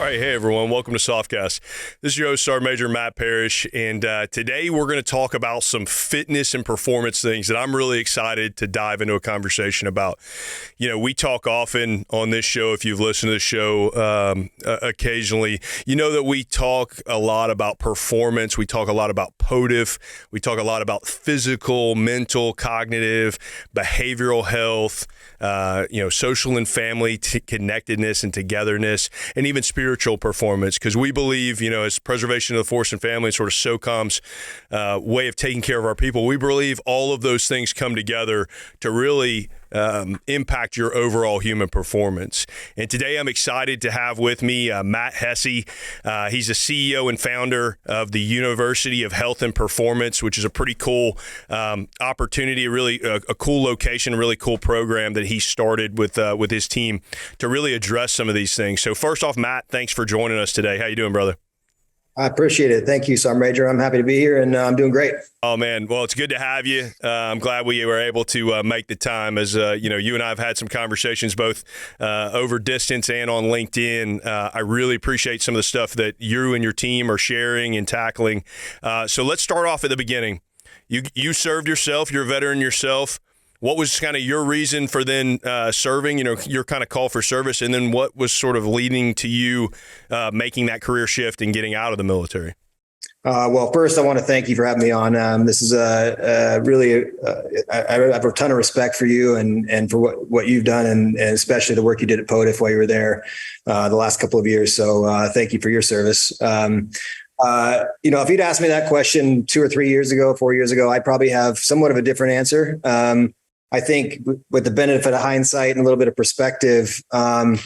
right, hey everyone, welcome to Softcast. This is your host, Sergeant Major Matt Parrish, and today we're going to talk about some fitness and performance things that I'm really excited to dive into a conversation about. You know, we talk often on this show, if you've listened to the show occasionally, you know that we talk a lot about performance, we talk a lot about POTFF, we talk a lot about physical, mental, cognitive, behavioral health, social and family connectedness and togetherness, and even spiritual performance, because we believe, as preservation of the force and family, sort of SOCOM's way of taking care of our people, we believe all of those things come together to really impact your overall human performance. And today I'm excited to have with me Matt Hesse. He's the CEO and founder of the University of Health and Performance, which is a pretty cool opportunity, really a cool location, a really cool program that he started with his team to really address some of these things. So first off, Matt, thanks for joining us today. How you doing, brother? I appreciate it. Thank you, Sergeant Major. I'm happy to be here, and I'm doing great. Oh, man. Well, it's good to have you. I'm glad we were able to make the time as, you and I have had some conversations both over distance and on LinkedIn. I really appreciate some of the stuff that you and your team are sharing and tackling. So let's start off at the beginning. You served yourself. You're a veteran yourself. What was kind of your reason for then serving, your kind of call for service, and then what was sort of leading to you making that career shift and getting out of the military? Well, first, I want to thank you for having me on. This is really, I have a ton of respect for you and for what you've done, and especially the work you did at POTFF while you were there the last couple of years. So thank you for your service. If you'd asked me that question 2 or 3 years ago, 4 years ago, I'd probably have somewhat of a different answer. I think with the benefit of hindsight and a little bit of perspective, I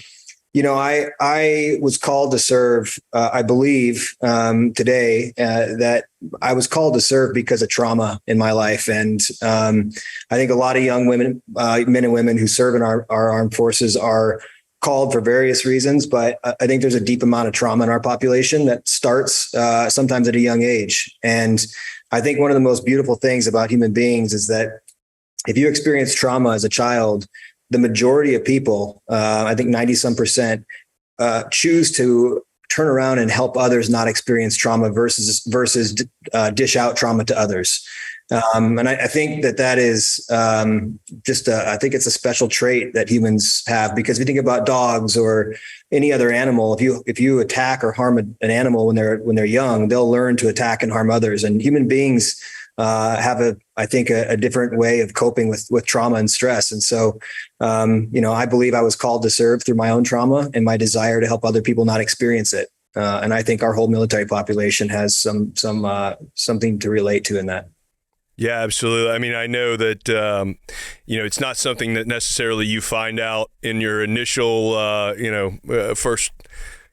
was called to serve. I believe today that I was called to serve because of trauma in my life. And I think a lot of young women, men and women who serve in our armed forces are called for various reasons, but I think there's a deep amount of trauma in our population that starts sometimes at a young age. And I think one of the most beautiful things about human beings is that if you experience trauma as a child, the majority of people, I think 90% choose to turn around and help others not experience trauma versus dish out trauma to others. And I think that is I think it's a special trait that humans have, because if you think about dogs or any other animal, if you attack or harm an animal when they're young, they'll learn to attack and harm others. And human beings have a different way of coping with trauma and stress. And so, I believe I was called to serve through my own trauma and my desire to help other people not experience it. And I think our whole military population has something to relate to in that. Yeah, absolutely. I mean, I know that, it's not something that necessarily you find out in your initial, first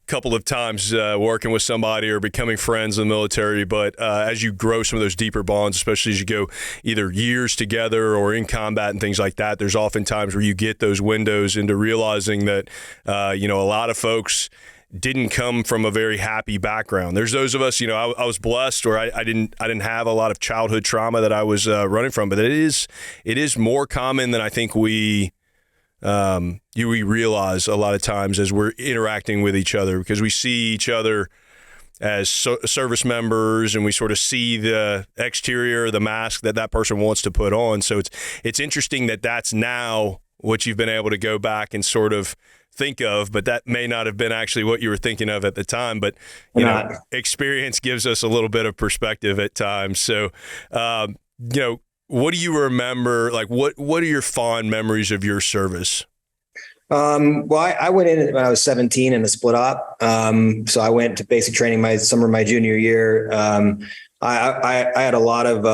couple of times working with somebody or becoming friends in the military. But as you grow some of those deeper bonds, especially as you go either years together or in combat and things like that, there's often times where you get those windows into realizing that, a lot of folks didn't come from a very happy background. There's those of us, I was blessed, or I didn't have a lot of childhood trauma that I was running from, but it is more common than I think we realize a lot of times as we're interacting with each other, because we see each other as service members and we sort of see the exterior, the mask that person wants to put on. So it's interesting that that's now what you've been able to go back and sort of think of, but that may not have been actually what you were thinking of at the time. But experience gives us a little bit of perspective at times. So what do you remember? Like, what are your fond memories of your service? Well, I went in when I was 17 in a split op. So I went to basic training my summer of my junior year. I had a lot of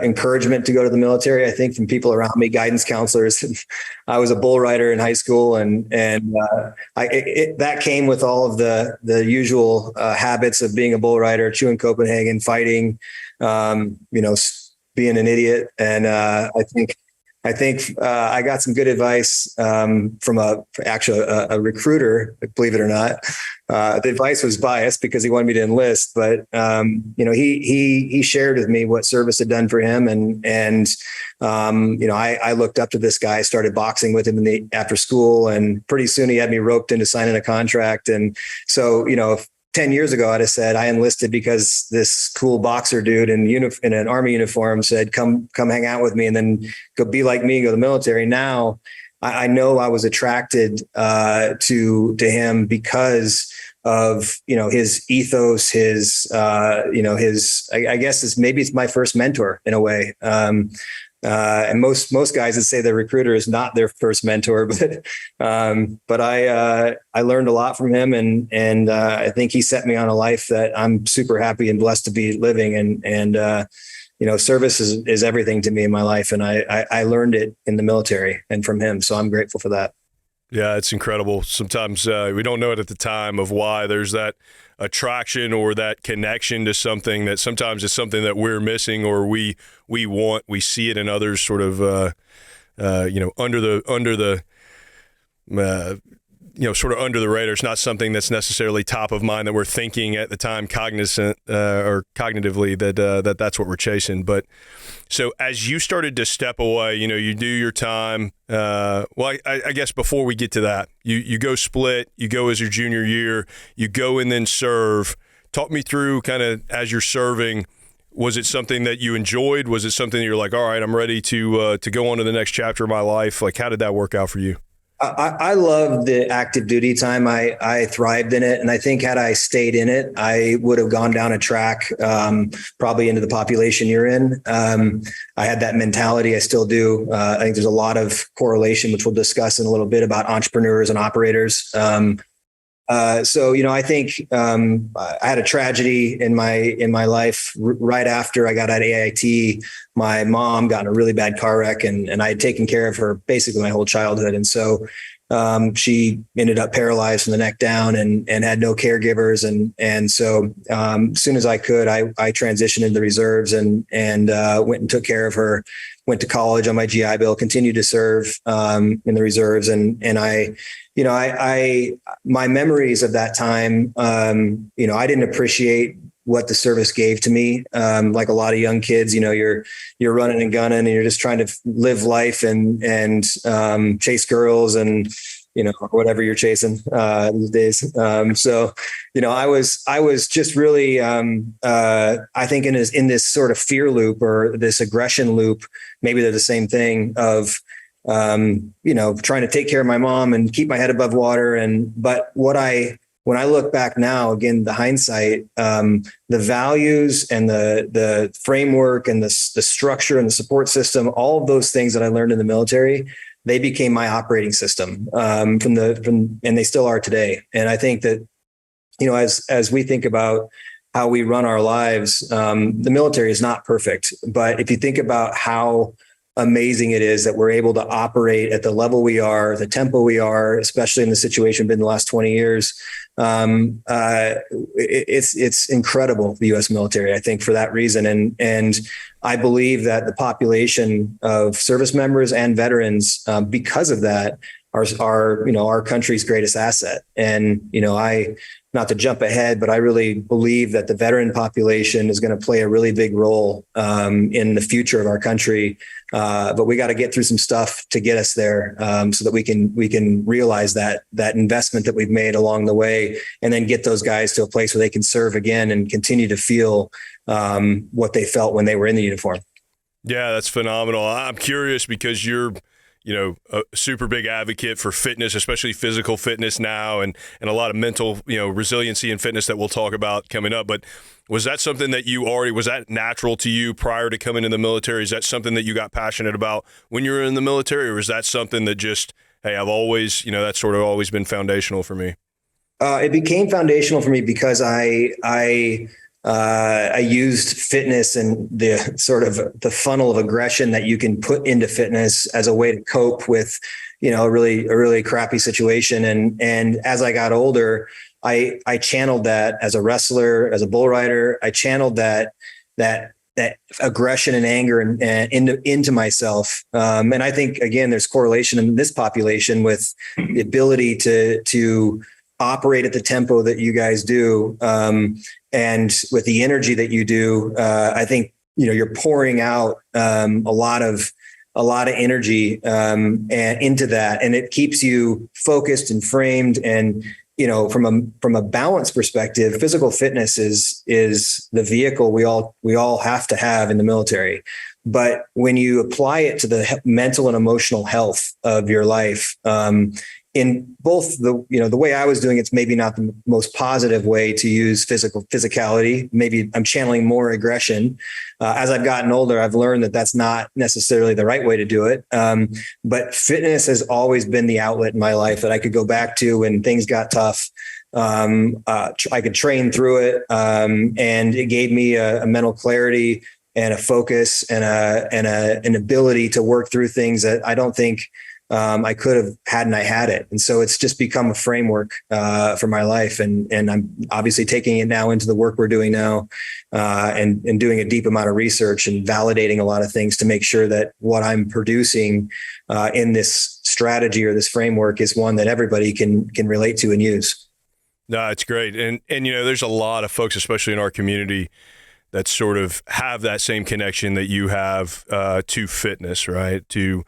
encouragement to go to the military, I think, from people around me, guidance counselors. I was a bull rider in high school, and that came with all of the usual habits of being a bull rider, chewing Copenhagen, fighting, being an idiot. And I think I think I got some good advice from a recruiter, believe it or not. The advice was biased because he wanted me to enlist, but he shared with me what service had done for him, and I looked up to this guy, started boxing with him after school, and pretty soon he had me roped into signing a contract. And so 10 years ago, I'd have said I enlisted because this cool boxer dude in an Army uniform said, come hang out with me and then go be like me and go to the military. Now I know I was attracted to him because of, his ethos, his I guess maybe it's my first mentor in a way. And most guys would say the recruiter is not their first mentor, but I learned a lot from him, and I think he set me on a life that I'm super happy and blessed to be living. And service is everything to me in my life, and I learned it in the military and from him. So I'm grateful for that. Yeah, it's incredible. Sometimes we don't know it at the time of why there's that attraction or that connection to something that sometimes is something that we're missing or we want. We see it in others sort of, under the sort of under the radar. It's not something that's necessarily top of mind that we're thinking at the time, cognizant or cognitively that that's what we're chasing. But so as you started to step away, you do your time. I guess before we get to that, you go split, you go as your junior year, you go and then serve. Talk me through kind of as you're serving. Was it something that you enjoyed? Was it something that you're like, all right, I'm ready to go on to the next chapter of my life? Like, how did that work out for you? I love the active duty time. I thrived in it. And I think had I stayed in it, I would have gone down a track, probably into the population you're in. I had that mentality. I still do. I think there's a lot of correlation, which we'll discuss in a little bit, about entrepreneurs and operators. I think I had a tragedy in my life right after I got out of AIT. My mom got in a really bad car wreck, and I had taken care of her basically my whole childhood. And so she ended up paralyzed from the neck down and had no caregivers. And so as soon as I could, I transitioned into the reserves and went and took care of her. Went to college on my GI Bill, continued to serve in the reserves, and my memories of that time, I didn't appreciate what the service gave to me. Like a lot of young kids, you're running and gunning, and you're just trying to live life and chase girls and whatever you're chasing these days. I was just really, I think in this sort of fear loop or this aggression loop, maybe they're the same thing of, trying to take care of my mom and keep my head above water. But when I look back now, again, the hindsight, the values and the framework and the structure and the support system, all of those things that I learned in the military, they became my operating system and they still are today. And I think that, as we think about how we run our lives, the military is not perfect. But if you think about how amazing it is that we're able to operate at the level we are, the tempo we are, especially in the situation been the last 20 years, it's incredible, the U.S. military, I think, for that reason. And I believe that the population of service members and veterans, because of that, are our country's greatest asset. And, not to jump ahead, but I really believe that the veteran population is going to play a really big role in the future of our country. But we got to get through some stuff to get us there, so that we can realize that investment that we've made along the way, and then get those guys to a place where they can serve again and continue to feel what they felt when they were in the uniform. Yeah, that's phenomenal. I'm curious because you're a super big advocate for fitness, especially physical fitness now, and a lot of mental, resiliency and fitness that we'll talk about coming up. But was that something that was that natural to you prior to coming in the military? Is that something that you got passionate about when you were in the military, or is that something that just, hey, I've always, that's sort of always been foundational for me? It became foundational for me because I used fitness and the sort of the funnel of aggression that you can put into fitness as a way to cope with, a really crappy situation. And as I got older, I channeled that as a wrestler, as a bull rider. I channeled that that aggression and anger and into myself. And I think, again, there's correlation in this population with the ability to operate at the tempo that you guys do. And with the energy that you do, I think, you're pouring out a lot of energy and into that, and it keeps you focused and framed. And from a balance perspective, physical fitness is the vehicle we all have to have in the military. But when you apply it to the mental and emotional health of your life, in both the way I was doing it's maybe not the most positive way to use physicality. Maybe I'm channeling more aggression. As I've gotten older, I've learned that that's not necessarily the right way to do it. But fitness has always been the outlet in my life that I could go back to when things got tough. I could train through it, and it gave me a mental clarity and a focus and an ability to work through things that I don't think I could have hadn't I had it. And so it's just become a framework for my life. And I'm obviously taking it now into the work we're doing now, and doing a deep amount of research and validating a lot of things to make sure that what I'm producing in this strategy or this framework is one that everybody can relate to and use. No, it's great. And there's a lot of folks, especially in our community, that sort of have that same connection that you have to fitness, right? To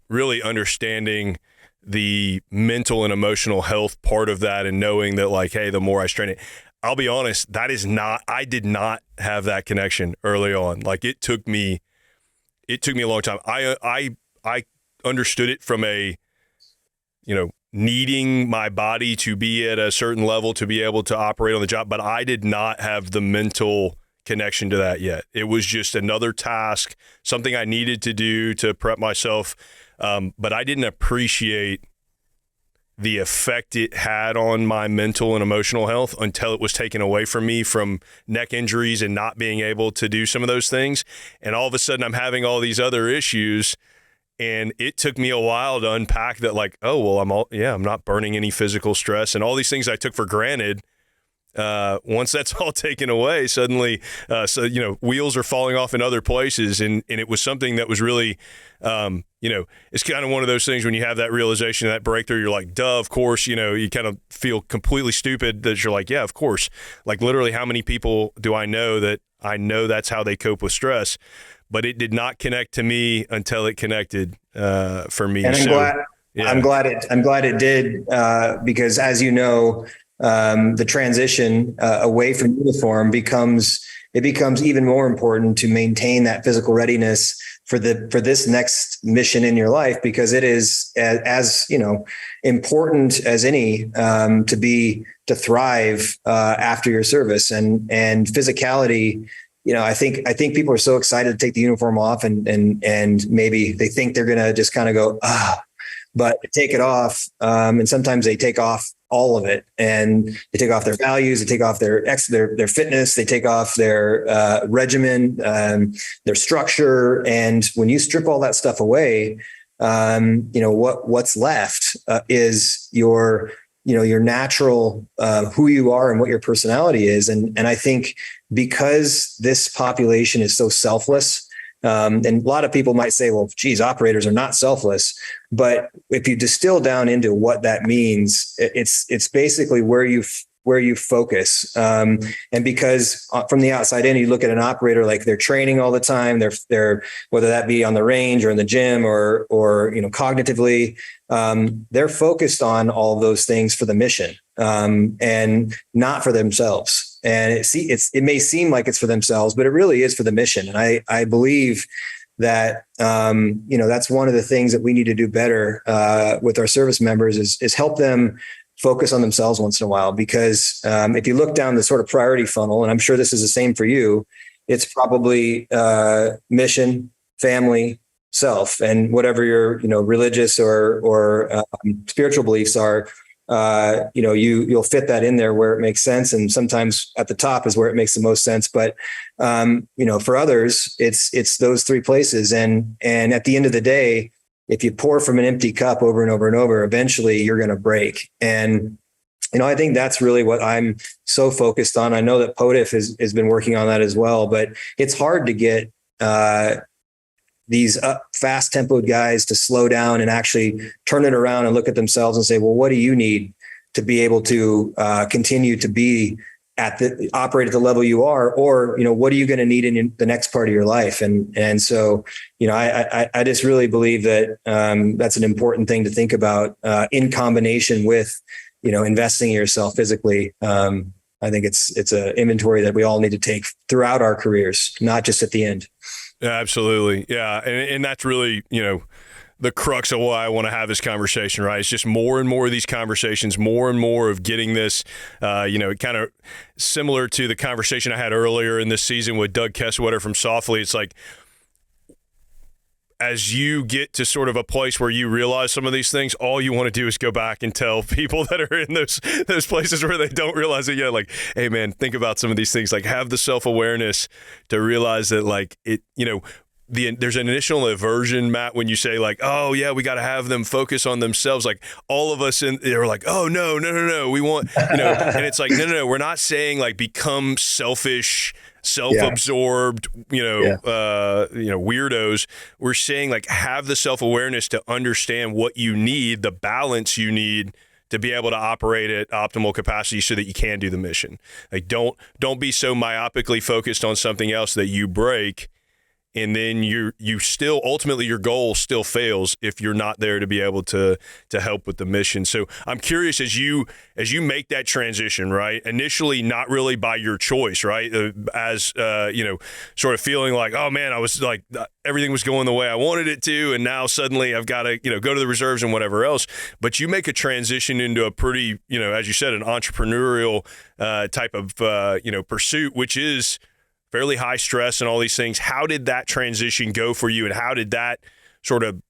really understanding the mental and emotional health part of that, and knowing that, like, hey, the more I strain it, I'll be honest, I did not have that connection early on. Like, it took me a long time. I understood it from a, needing my body to be at a certain level to be able to operate on the job, but I did not have the mental connection to that yet. It was just another task, something I needed to do to prep myself. But I didn't appreciate the effect it had on my mental and emotional health until it was taken away from me from neck injuries and not being able to do some of those things. And all of a sudden I'm having all these other issues. And it took me a while to unpack that, like, oh, well, I'm not burning any physical stress, and all these things I took for granted. Once that's all taken away, suddenly, wheels are falling off in other places. And it was something that was really, it's kind of one of those things when you have that realization, that breakthrough, you're like, duh, of course, you kind of feel completely stupid that you're like, yeah, of course. Like, literally, how many people do I know that's how they cope with stress? But it did not connect to me until it connected for me. And I'm glad it did, because, as you know, the transition away from uniform becomes even more important to maintain that physical readiness for this next mission in your life, because it is as important as any to thrive after your service, and physicality. I think people are so excited to take the uniform off, and maybe they think they're going to just kind of go, but take it off. And sometimes they take off all of it, and they take off their values, they take off their fitness, they take off their regimen, their structure. And when you strip all that stuff away, what's left is your natural, who you are and what your personality is. And I think because this population is so selfless, and a lot of people might say, well, geez, operators are not selfless. But if you distill down into what that means, it's basically where you focus. And because from the outside in, you look at an operator, like they're training all the time. They're whether that be on the range or in the gym or cognitively, they're focused on all of those things for the mission, and not for themselves. And it may seem like it's for themselves, but it really is for the mission. And I believe that, that's one of the things that we need to do better with our service members is help them focus on themselves once in a while. Because if you look down the sort of priority funnel, and I'm sure this is the same for you, it's probably mission, family, self, and whatever your religious or spiritual beliefs are. You'll fit that in there where it makes sense. And sometimes at the top is where it makes the most sense. But, for others, it's those three places. And at the end of the day, if you pour from an empty cup over and over and over, eventually you're going to break. And I think that's really what I'm so focused on. I know that POTIF has been working on that as well, but it's hard to get these fast tempoed guys to slow down and actually turn it around and look at themselves and say, well, what do you need to be able to continue to be operate at the level you are, or, what are you going to need in the next part of your life? And so, I just really believe that that's an important thing to think about in combination with, investing in yourself physically. I think it's an inventory that we all need to take throughout our careers, not just at the end. Yeah, absolutely. Yeah. And that's really, the crux of why I want to have this conversation, right? It's just more and more of these conversations, more and more of getting this, kind of similar to the conversation I had earlier in this season with Doug Kesswetter from Softly. It's like, as you get to sort of a place where you realize some of these things, all you want to do is go back and tell people that are in those places where they don't realize it yet, like, hey man, think about some of these things, like have the self-awareness to realize that, like, it, there's an initial aversion, Matt, when you say like, oh yeah, we got to have them focus on themselves. Like all of us they're like, oh no, we want, and it's like, no, we're not saying like become selfish, self-absorbed, weirdos. We're saying like have the self-awareness to understand what you need, the balance you need to be able to operate at optimal capacity so that you can do the mission. Like don't be so myopically focused on something else that you break. And then you still, ultimately your goal still fails if you're not there to be able to help with the mission. So I'm curious, as you make that transition, right? Initially, not really by your choice, right? Sort of feeling like, oh man, I was like, everything was going the way I wanted it to, and now suddenly I've got to, go to the reserves and whatever else. But you make a transition into a pretty, as you said, an entrepreneurial type of, pursuit, which is fairly high stress and all these things. How did that transition go for you, and how did that sort of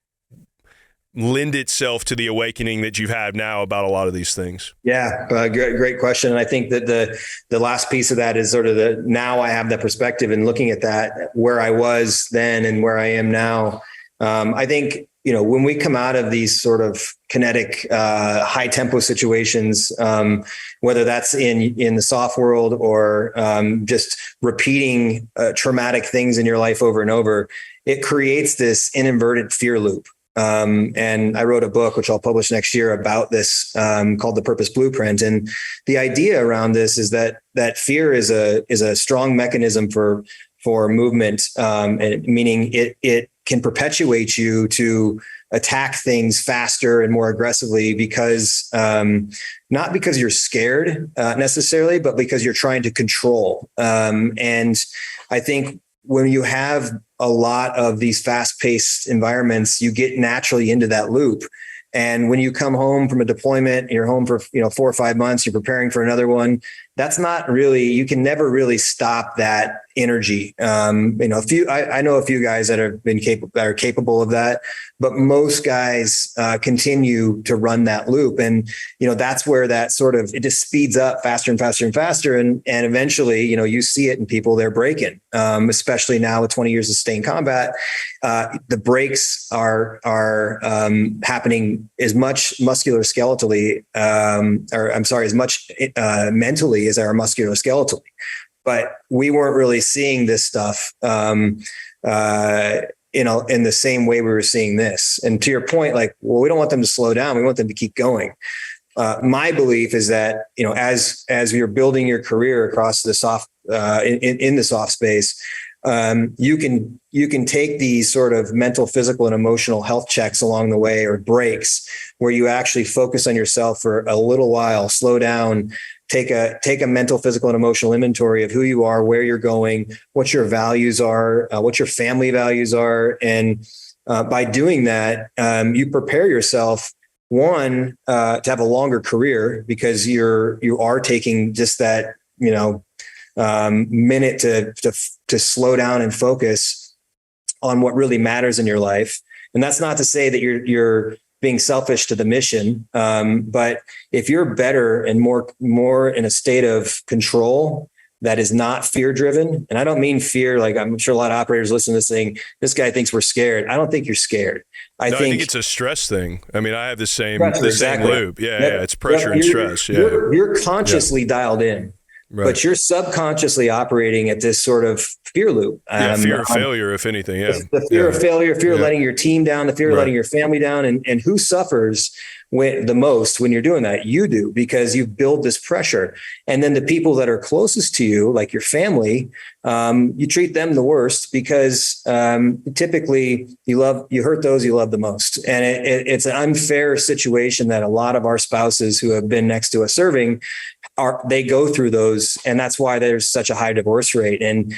lend itself to the awakening that you've had now about a lot of these things? Yeah, great question. And I think that the last piece of that is sort of now I have that perspective and looking at that, where I was then and where I am now. I think, when we come out of these sort of kinetic, high tempo situations, whether that's in the soft world or just repeating traumatic things in your life over and over, it creates this inadvertent fear loop. And I wrote a book, which I'll publish next year, about this, called The Purpose Blueprint. And the idea around this is that fear is a strong mechanism for movement, and meaning it can perpetuate you to attack things faster and more aggressively because not because you're scared necessarily, but because you're trying to control. And I think when you have a lot of these fast-paced environments, you get naturally into that loop. And when you come home from a deployment, you're home for 4 or 5 months, you're preparing for another one. That's not really, you can never really stop that energy. I know a few guys that are capable of that, but most guys continue to run that loop. And, that's where that sort of, it just speeds up faster and faster and faster. And eventually, you see it in people, they're breaking, especially now with 20 years of sustained combat. The breaks are happening as much muscular-skeletally, as much mentally as our muscular-skeletally. But we weren't really seeing this stuff, in the same way we were seeing this. And to your point, like, well, we don't want them to slow down. We want them to keep going. My belief is that, as you're building your career across the soft, in the soft space, you can take these sort of mental, physical, and emotional health checks along the way, or breaks, where you actually focus on yourself for a little while, slow down, take a mental, physical, and emotional inventory of who you are, where you're going, what your values are, what your family values are. And by doing that, you prepare yourself, one, to have a longer career, because you are taking just that, minute to slow down and focus on what really matters in your life. And that's not to say that you're being selfish to the mission. But if you're better and more in a state of control, that is not fear driven. And I don't mean fear. Like I'm sure a lot of operators listen to this saying, this guy thinks we're scared. I don't think you're scared. I think it's a stress thing. I mean, I have the same exactly. same loop. Yeah. It's pressure and stress. Yeah. You're consciously dialed in. Right. But you're subconsciously operating at this sort of fear loop. Fear of failure, if anything. Yeah. The fear of failure, fear of letting your team down, the fear of letting your family down. And who suffers the most when you're doing that? You do, because you build this pressure. And then the people that are closest to you, like your family, you treat them the worst because typically you hurt those you love the most. And it's an unfair situation that a lot of our spouses who have been next to us serving they go through those. And that's why there's such a high divorce rate. And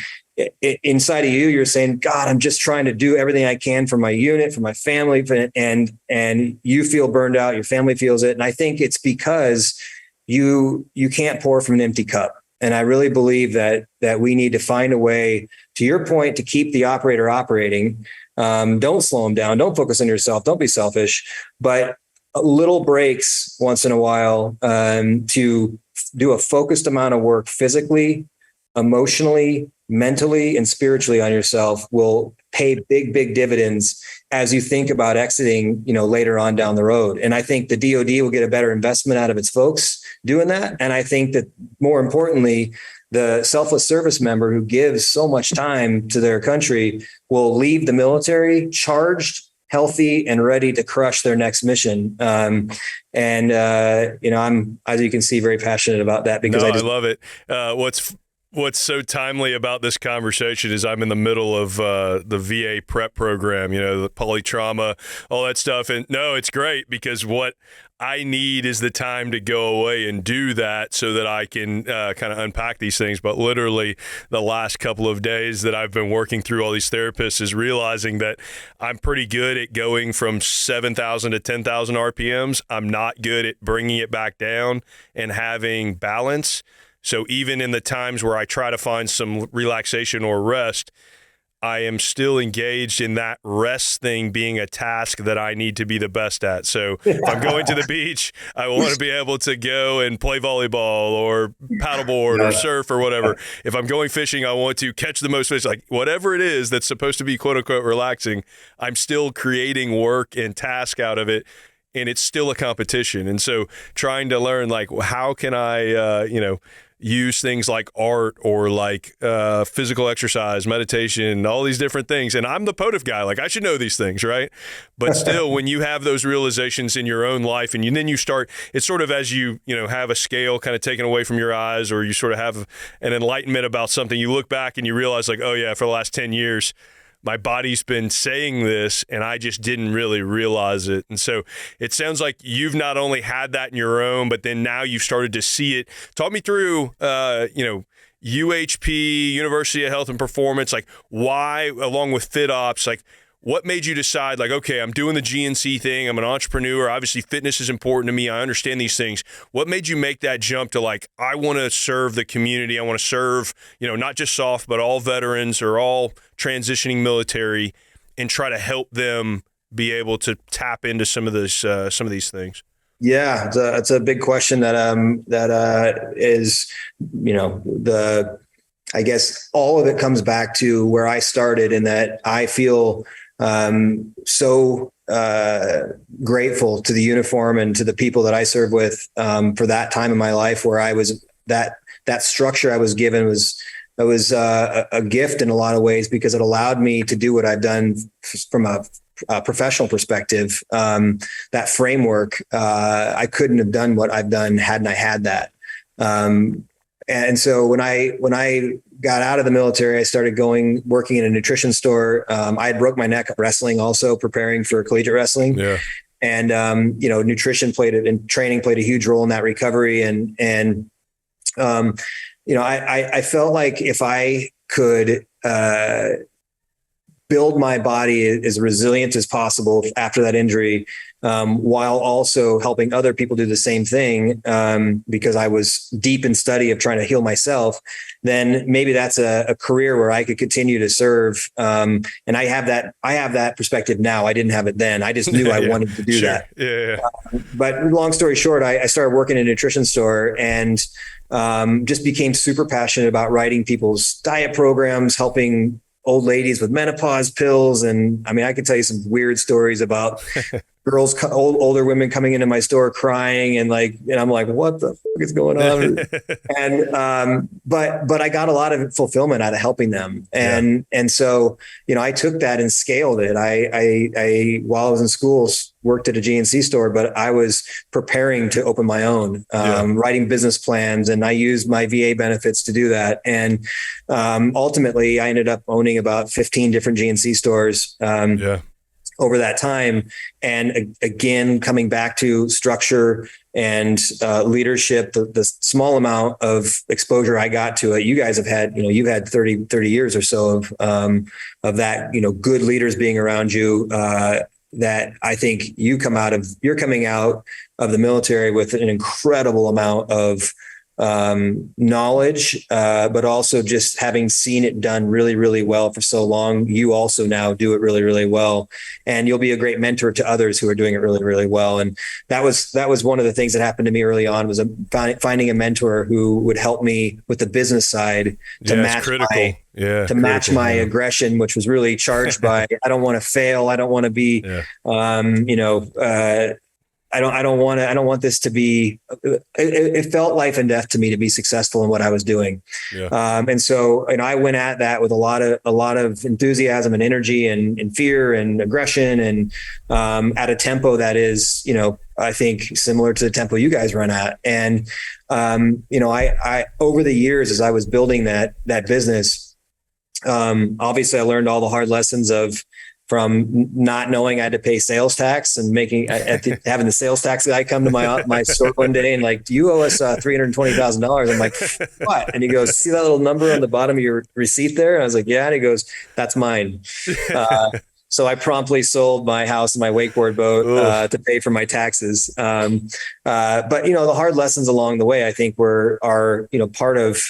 inside of you're saying, God, I'm just trying to do everything I can for my unit, for my family. And you feel burned out. Your family feels it. And I think it's because you can't pour from an empty cup. And I really believe that we need to find a way, to your point, to keep the operator operating. Don't slow them down. Don't focus on yourself. Don't be selfish, but little breaks once in a while to do a focused amount of work physically, emotionally, mentally, and spiritually on yourself will pay big dividends as you think about exiting, later on down the road. And I think the DoD will get a better investment out of its folks doing that. And I think that more importantly, the selfless service member who gives so much time to their country will leave the military charged, healthy, and ready to crush their next mission. I'm, as you can see, very passionate about that because I love it. What's so timely about this conversation is I'm in the middle of the VA prep program, the polytrauma, all that stuff. And no, it's great because what I need is the time to go away and do that so that I can kind of unpack these things. But literally the last couple of days that I've been working through all these therapists is realizing that I'm pretty good at going from 7,000 to 10,000 RPMs. I'm not good at bringing it back down and having balance. So even in the times where I try to find some relaxation or rest, I am still engaged in that rest thing being a task that I need to be the best at. So if I'm going to the beach, I want to be able to go and play volleyball or paddleboard or surf or whatever. If I'm going fishing, I want to catch the most fish, like whatever it is that's supposed to be quote unquote relaxing. I'm still creating work and task out of it. And it's still a competition. And so trying to learn, like, how can I, use things like art or like physical exercise, meditation, all these different things. And I'm the POTF guy. Like, I should know these things, right? But still, when you have those realizations in your own life and then you start, it's sort of as you have a scale kind of taken away from your eyes, or you sort of have an enlightenment about something, you look back and you realize like, oh yeah, for the last 10 years, my body's been saying this and I just didn't really realize it. And so it sounds like you've not only had that in your own, but then now you've started to see it. Talk me through, UHP, University of Health and Performance, like why, along with FitOps, like what made you decide, like, okay, I'm doing the GNC thing. I'm an entrepreneur. Obviously, fitness is important to me. I understand these things. What made you make that jump to, like, I want to serve the community. I want to serve, not just SOF, but all veterans or all transitioning military, and try to help them be able to tap into some of these things? Yeah, it's a big question that is, I guess all of it comes back to where I started, in that I feel so grateful to the uniform and to the people that I serve with for that time in my life where I was that structure I was given was a gift in a lot of ways, because it allowed me to do what I've done from a professional perspective. That framework, I couldn't have done what I've done hadn't I had that. And so when I got out of the military, I started working in a nutrition store. I had broke my neck wrestling, also preparing for collegiate wrestling. Yeah. And, nutrition and training played a huge role in that recovery. And I felt like if I could, build my body as resilient as possible after that injury, while also helping other people do the same thing, because I was deep in study of trying to heal myself, then maybe that's a career where I could continue to serve. And I have that perspective now. I didn't have it then. I just knew I wanted to do that. Yeah. But long story short, I started working in a nutrition store and just became super passionate about writing people's diet programs, helping old ladies with menopause pills. And I mean, I could tell you some weird stories about girls, older women coming into my store crying and I'm like, what the fuck is going on? And, but I got a lot of fulfillment out of helping them. And so, I took that and scaled it. I while I was in school, worked at a GNC store, but I was preparing to open my own, writing business plans. And I used my VA benefits to do that. And, ultimately I ended up owning about 15 different GNC stores. Over that time. And again, coming back to structure and leadership, the small amount of exposure I got to it, you guys have had, you've had 30 years or so of that, good leaders being around you, that I think you're coming out of the military with an incredible amount of knowledge, but also just having seen it done really, really well for so long. You also now do it really, really well, and you'll be a great mentor to others who are doing it really, really well. And that was one of the things that happened to me early on, was finding a mentor who would help me with the business side to match my aggression, which was really charged by, I don't want to fail. I don't want to be, I don't want this to be, it felt life and death to me to be successful in what I was doing. And so, I went at that with a lot of enthusiasm and energy and fear and aggression, and at a tempo that is, I think similar to the tempo you guys run at. And, I over the years, as I was building that business, obviously I learned all the hard lessons from not knowing I had to pay sales tax and having the sales tax guy come to my store one day and like, do you owe us $320,000? I'm like, what? And he goes, see that little number on the bottom of your receipt there? And I was like, yeah. And he goes, that's mine. So I promptly sold my house and my wakeboard boat to pay for my taxes. But the hard lessons along the way, I think are part of,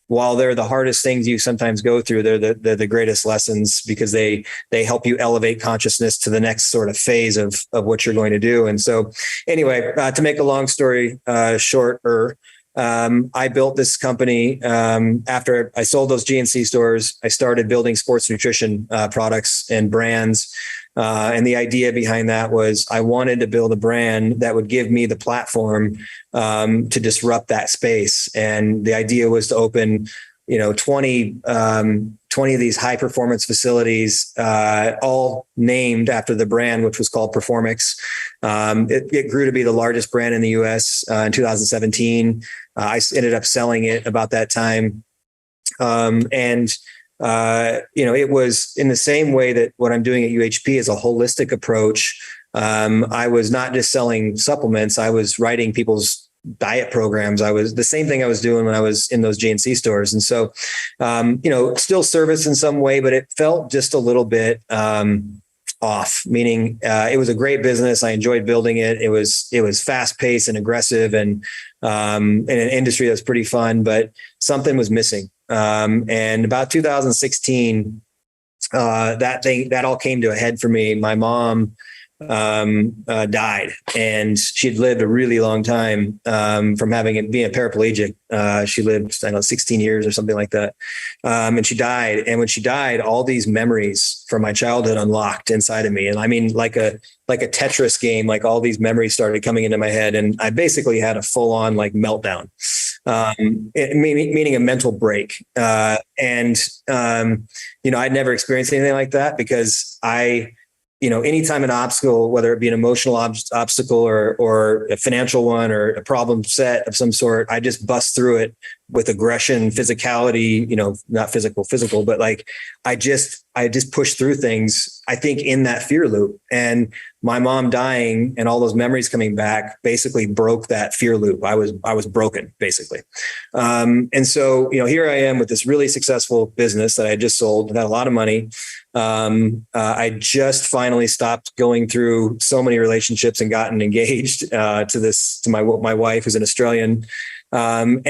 while they're the hardest things you sometimes go through, they're the greatest lessons, because they help you elevate consciousness to the next sort of phase of what you're going to do. And so anyway, to make a long story shorter, I built this company. After I sold those GNC stores, I started building sports nutrition products and brands. And the idea behind that was I wanted to build a brand that would give me the platform to disrupt that space. And the idea was to open, 20 of these high performance facilities, all named after the brand, which was called Performix. It grew to be the largest brand in the US in 2017. I ended up selling it about that time. It was in the same way that what I'm doing at UHP is a holistic approach. I was not just selling supplements. I was writing people's diet programs. I was the same thing I was doing when I was in those GNC stores. And so, still service in some way, but it felt just a little bit, off, meaning, it was a great business. I enjoyed building it. It was fast paced and aggressive and, in an industry that's pretty fun, but something was missing. And about 2016, that all came to a head for me. My mom died, and she'd lived a really long time from being a paraplegic. She lived, 16 years or something like that. And she died. And when she died, all these memories from my childhood unlocked inside of me. And I mean, like a Tetris game, like all these memories started coming into my head. And I basically had a full on meltdown, meaning a mental break. I'd never experienced anything like that, because anytime an obstacle, whether it be an emotional obstacle or a financial one or a problem set of some sort, I just bust through it with aggression, physicality, not physical, but like, I just pushed through things, I think, in that fear loop. And my mom dying and all those memories coming back basically broke that fear loop. I was broken, basically. And so, here I am with this really successful business that I just sold, had a lot of money. I just finally stopped going through so many relationships and gotten engaged to my wife, who's an Australian. I'm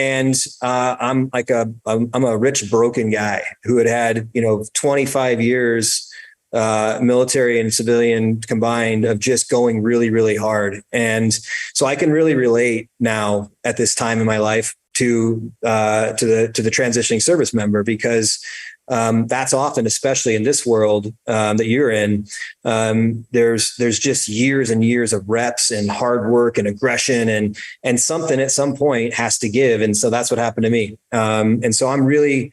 a rich, broken guy who had 25 years, military and civilian combined, of just going really, really hard. And so I can really relate now at this time in my life to the transitioning service member, because that's often, especially in this world that you're in, there's just years and years of reps and hard work and aggression, and something at some point has to give. And so that's what happened to me. And so I'm really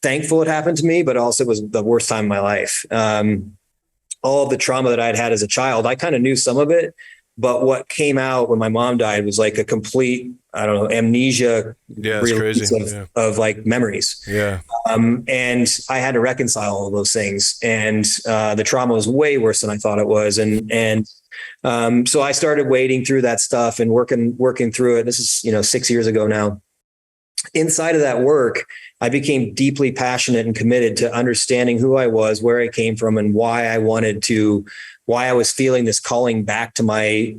thankful it happened to me, but also it was the worst time of my life. All of the trauma that I'd had as a child, I kind of knew some of it, but what came out when my mom died was like a complete, amnesia. Yeah, it's crazy. Of like memories. Yeah. And I had to reconcile all of those things. And the trauma was way worse than I thought it was. And so I started wading through that stuff and working through it. This is, 6 years ago now. Inside of that work, I became deeply passionate and committed to understanding who I was, where I came from, and why I was feeling this calling back to my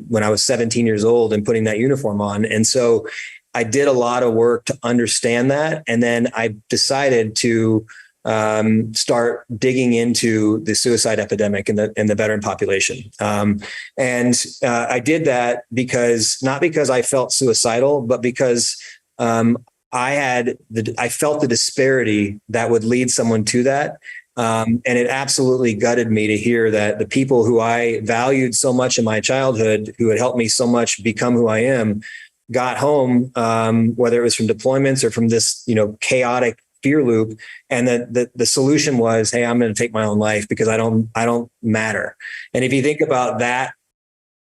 when I was 17 years old and putting that uniform on. And so I did a lot of work to understand that. And then I decided to start digging into the suicide epidemic in the veteran population. And I did that not because I felt suicidal, but because I felt the disparity that would lead someone to that. And it absolutely gutted me to hear that the people who I valued so much in my childhood, who had helped me so much become who I am, got home, whether it was from deployments or from this, chaotic fear loop. And the solution was, hey, I'm going to take my own life because I don't matter. And if you think about that,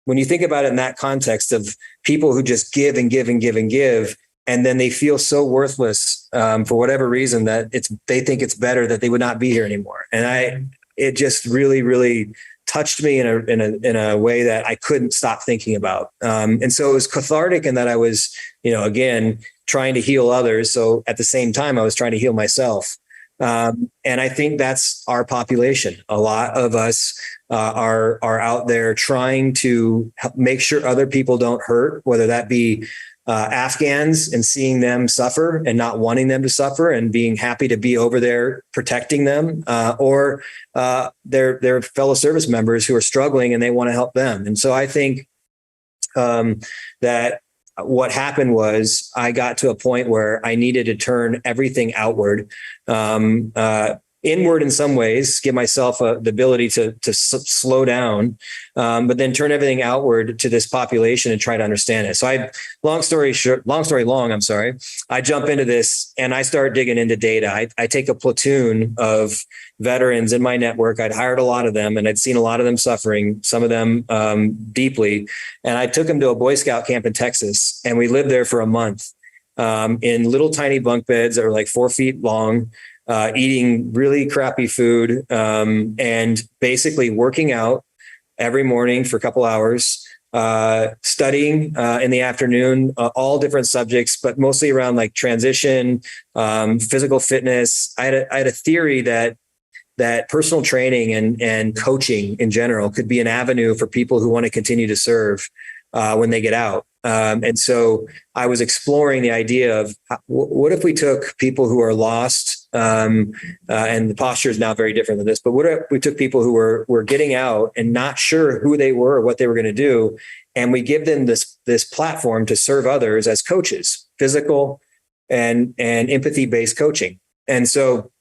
when you think about it in that context of people who just give and give and give and give, and then they feel so worthless for whatever reason that they think it's better that they would not be here anymore. And it just really, really touched me in a way that I couldn't stop thinking about. And so it was cathartic in that I was, again, trying to heal others. So at the same time, I was trying to heal myself. And I think that's our population. A lot of us are out there trying to make sure other people don't hurt, whether that be Afghans and seeing them suffer and not wanting them to suffer and being happy to be over there protecting them, or their fellow service members who are struggling and they want to help them. And so I think that what happened was I got to a point where I needed to turn everything outward, inward in some ways, give myself the ability to slow down, but then turn everything outward to this population and try to understand it. So long story long, I'm sorry. I jump into this and I start digging into data. I take a platoon of veterans in my network. I'd hired a lot of them and I'd seen a lot of them suffering, some of them deeply. And I took them to a Boy Scout camp in Texas, and we lived there for a month in little tiny bunk beds that were like 4 feet long, eating really crappy food, and basically working out every morning for a couple hours, studying in the afternoon, all different subjects, but mostly around like transition, physical fitness. I had a theory that personal training and coaching in general could be an avenue for people who want to continue to serve when they get out. And so I was exploring the idea of what if we took people who are lost, and the posture is now very different than this, but what if we took people who were getting out and not sure who they were or what they were going to do, and we give them this platform to serve others as coaches, physical and empathy-based coaching. And so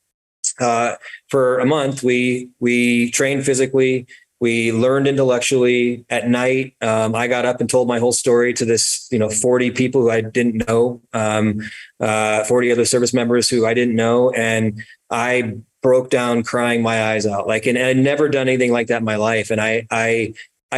for a month, we trained physically. We learned intellectually. At night, I got up and told my whole story to this, 40 people who I didn't know, 40 other service members who I didn't know. And I broke down crying my eyes out. And I'd never done anything like that in my life. And I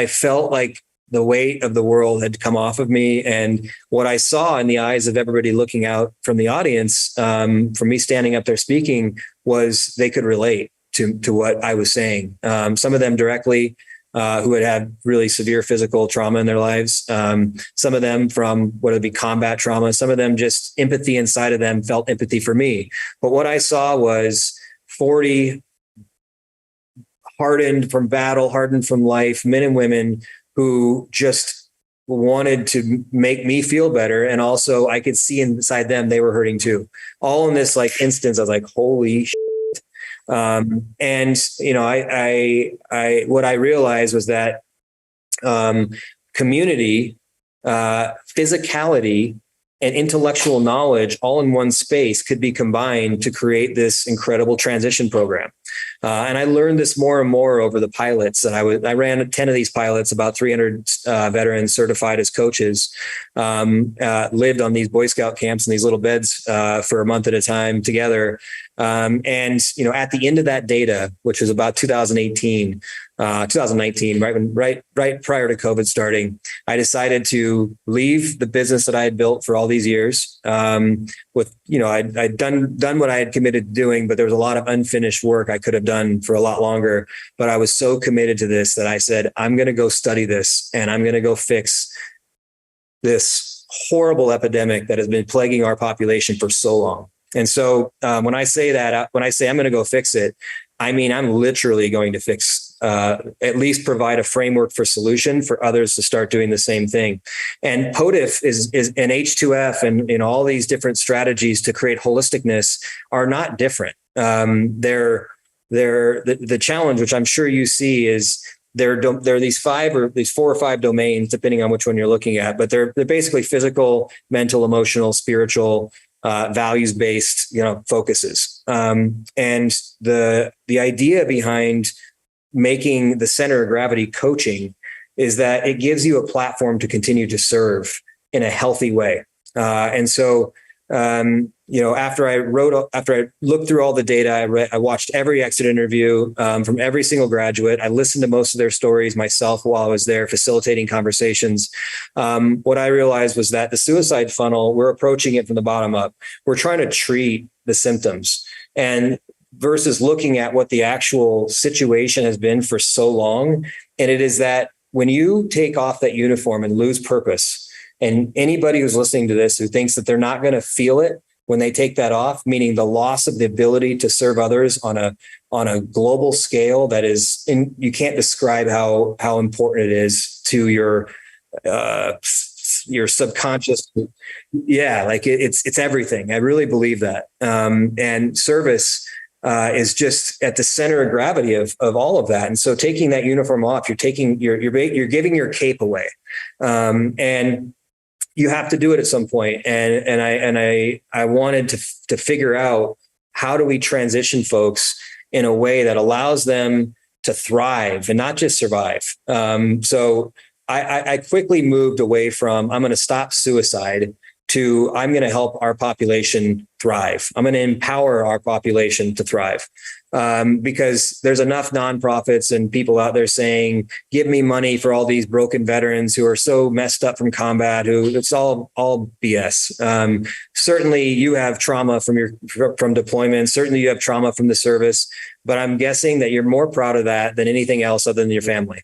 felt like the weight of the world had come off of me. And what I saw in the eyes of everybody looking out from the audience, from me standing up there speaking, was they could relate to what I was saying. Some of them directly, who had really severe physical trauma in their lives. Some of them from what would be combat trauma. Some of them just empathy inside of them felt empathy for me. But what I saw was 40 hardened from battle, hardened from life, men and women who just wanted to make me feel better. And also I could see inside them, they were hurting too. All in this like instance, I was like, holy shit. And you know, I what I realized was that community, physicality, and intellectual knowledge all in one space could be combined to create this incredible transition program. And I learned this more and more over the pilots. And I ran 10 of these pilots, about 300 veterans certified as coaches, lived on these Boy Scout camps in these little beds for a month at a time together. And, you know, at the end of that data, which was about 2019, right prior to COVID starting, I decided to leave the business that I had built for all these years. With, you know, I'd done what I had committed to doing, but there was a lot of unfinished work I could have done for a lot longer. But I was so committed to this that I said, I'm going to go study this and I'm going to go fix this horrible epidemic that has been plaguing our population for so long. And so when I say I'm going to go fix it, I mean, I'm literally going to fix, at least provide a framework for solution for others to start doing the same thing. And POTIF is an H2F and in all these different strategies to create holisticness are not different. The challenge, which I'm sure you see, is there are these 4 or 5 domains, depending on which one you're looking at, but they're basically physical, mental, emotional, spiritual, values-based, you know, focuses. And the idea behind making the center of gravity coaching is that it gives you a platform to continue to serve in a healthy way. And so, you know, after I looked through all the data, I watched every exit interview from every single graduate. I listened to most of their stories myself while I was there facilitating conversations. What I realized was that the suicide funnel, we're approaching it from the bottom up. We're trying to treat the symptoms, and versus looking at what the actual situation has been for so long. And it is that when you take off that uniform and lose purpose, and anybody who's listening to this who thinks that they're not going to feel it when they take that off, meaning the loss of the ability to serve others on a global scale that is, you can't describe how important it is to your subconscious. Yeah, like it's everything. I really believe that. And service is just at the center of gravity of all of that. And so taking that uniform off, you're giving your cape away. And you have to do it at some point. And I wanted to figure out, how do we transition folks in a way that allows them to thrive and not just survive? So I quickly moved away from, I'm going to stop suicide, to I'm going to help our population thrive. I'm going to empower our population to thrive. Because there's enough nonprofits and people out there saying, give me money for all these broken veterans who are so messed up from combat, who it's all BS. Certainly you have trauma from deployment. Certainly you have trauma from the service, but I'm guessing that you're more proud of that than anything else other than your family.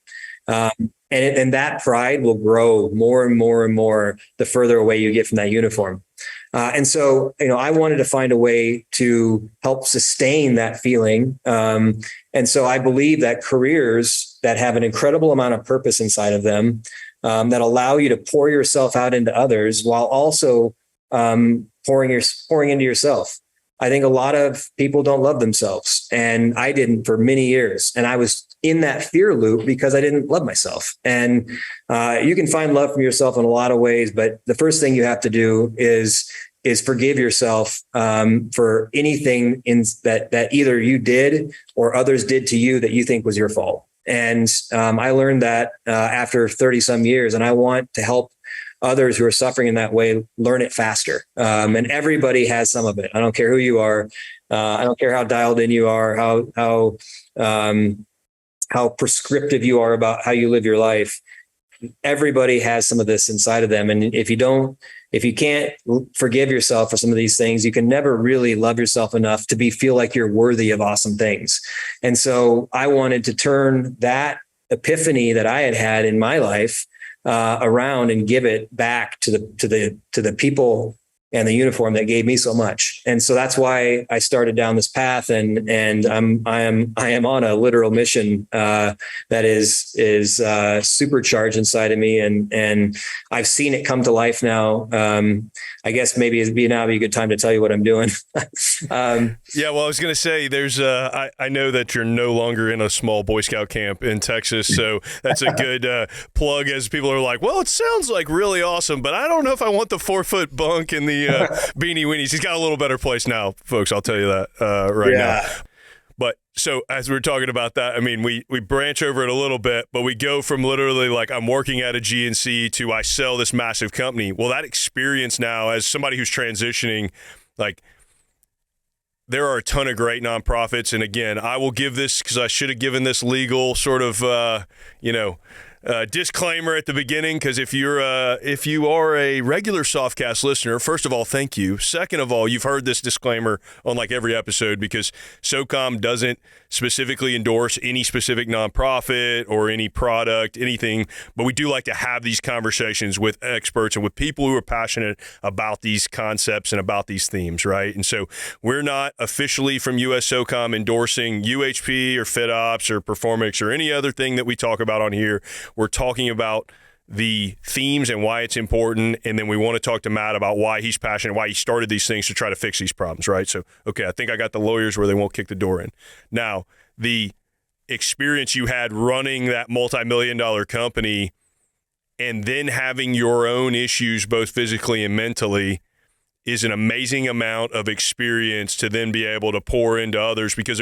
And that pride will grow more and more and more the further away you get from that uniform. And so, you know, I wanted to find a way to help sustain that feeling. And so I believe that careers that have an incredible amount of purpose inside of them, that allow you to pour yourself out into others while also pouring into yourself. I think a lot of people don't love themselves, and I didn't for many years. And I was in that fear loop because I didn't love myself. And you can find love from yourself in a lot of ways, but the first thing you have to do is forgive yourself for anything that either you did or others did to you that you think was your fault. And I learned that after 30 some years, and I want to help others who are suffering in that way learn it faster. And everybody has some of it. I don't care who you are. I don't care how dialed in you are, how prescriptive you are about how you live your life. everybody has some of this inside of them. And if you can't forgive yourself for some of these things, you can never really love yourself enough to feel like you're worthy of awesome things. And so I wanted to turn that epiphany that I had in my life around and give it back to the people and the uniform that gave me so much. And so that's why I started down this path, and I am on a literal mission that is supercharged inside of me, and I've seen it come to life now. I guess maybe it'd be a good time to tell you what I'm doing. Yeah, well, I was going to say, there's I know that you're no longer in a small Boy Scout camp in Texas, so that's a good plug, as people are like, well, it sounds like really awesome, but I don't know if I want the 4-foot bunk and the beanie weenies. He's got a little better place now, folks. I'll tell you that now. But so as we were talking about that, I mean, we branch over it a little bit, but we go from literally like I'm working at a GNC to I sell this massive company. Well, that experience now, as somebody who's transitioning, like, there are a ton of great nonprofits. And again, I will give this, because I should have given this legal sort of, disclaimer at the beginning, because if you are a regular Softcast listener, first of all, thank you. Second of all, you've heard this disclaimer on like every episode, because SOCOM doesn't specifically endorse any specific nonprofit or any product, anything, but we do like to have these conversations with experts and with people who are passionate about these concepts and about these themes, right? And so we're not officially from US SOCOM endorsing UHP or FitOps or Performix or any other thing that we talk about on here. We're talking about the themes and why it's important, and then we want to talk to Matt about why he's passionate, why he started these things to try to fix these problems, right? So, okay, I think I got the lawyers where they won't kick the door in. Now, the experience you had running that multi-million-dollar company and then having your own issues both physically and mentally is an amazing amount of experience to then be able to pour into others, because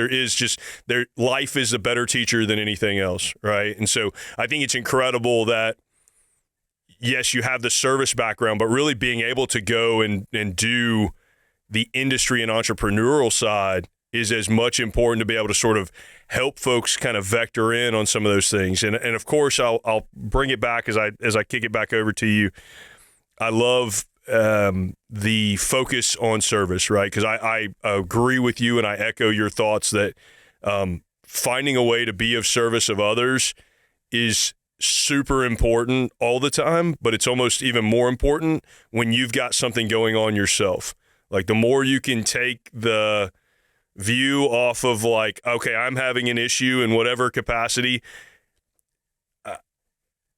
life is a better teacher than anything else, right? And so I think it's incredible that, yes, you have the service background, but really being able to go and do the industry and entrepreneurial side is as much important to be able to sort of help folks kind of vector in on some of those things. And of course, I'll bring it back as I kick it back over to you. I love the focus on service, right? Because I agree with you, and I echo your thoughts that finding a way to be of service of others is super important all the time, but it's almost even more important when you've got something going on yourself. Like, the more you can take the view off of like, okay, I'm having an issue in whatever capacity.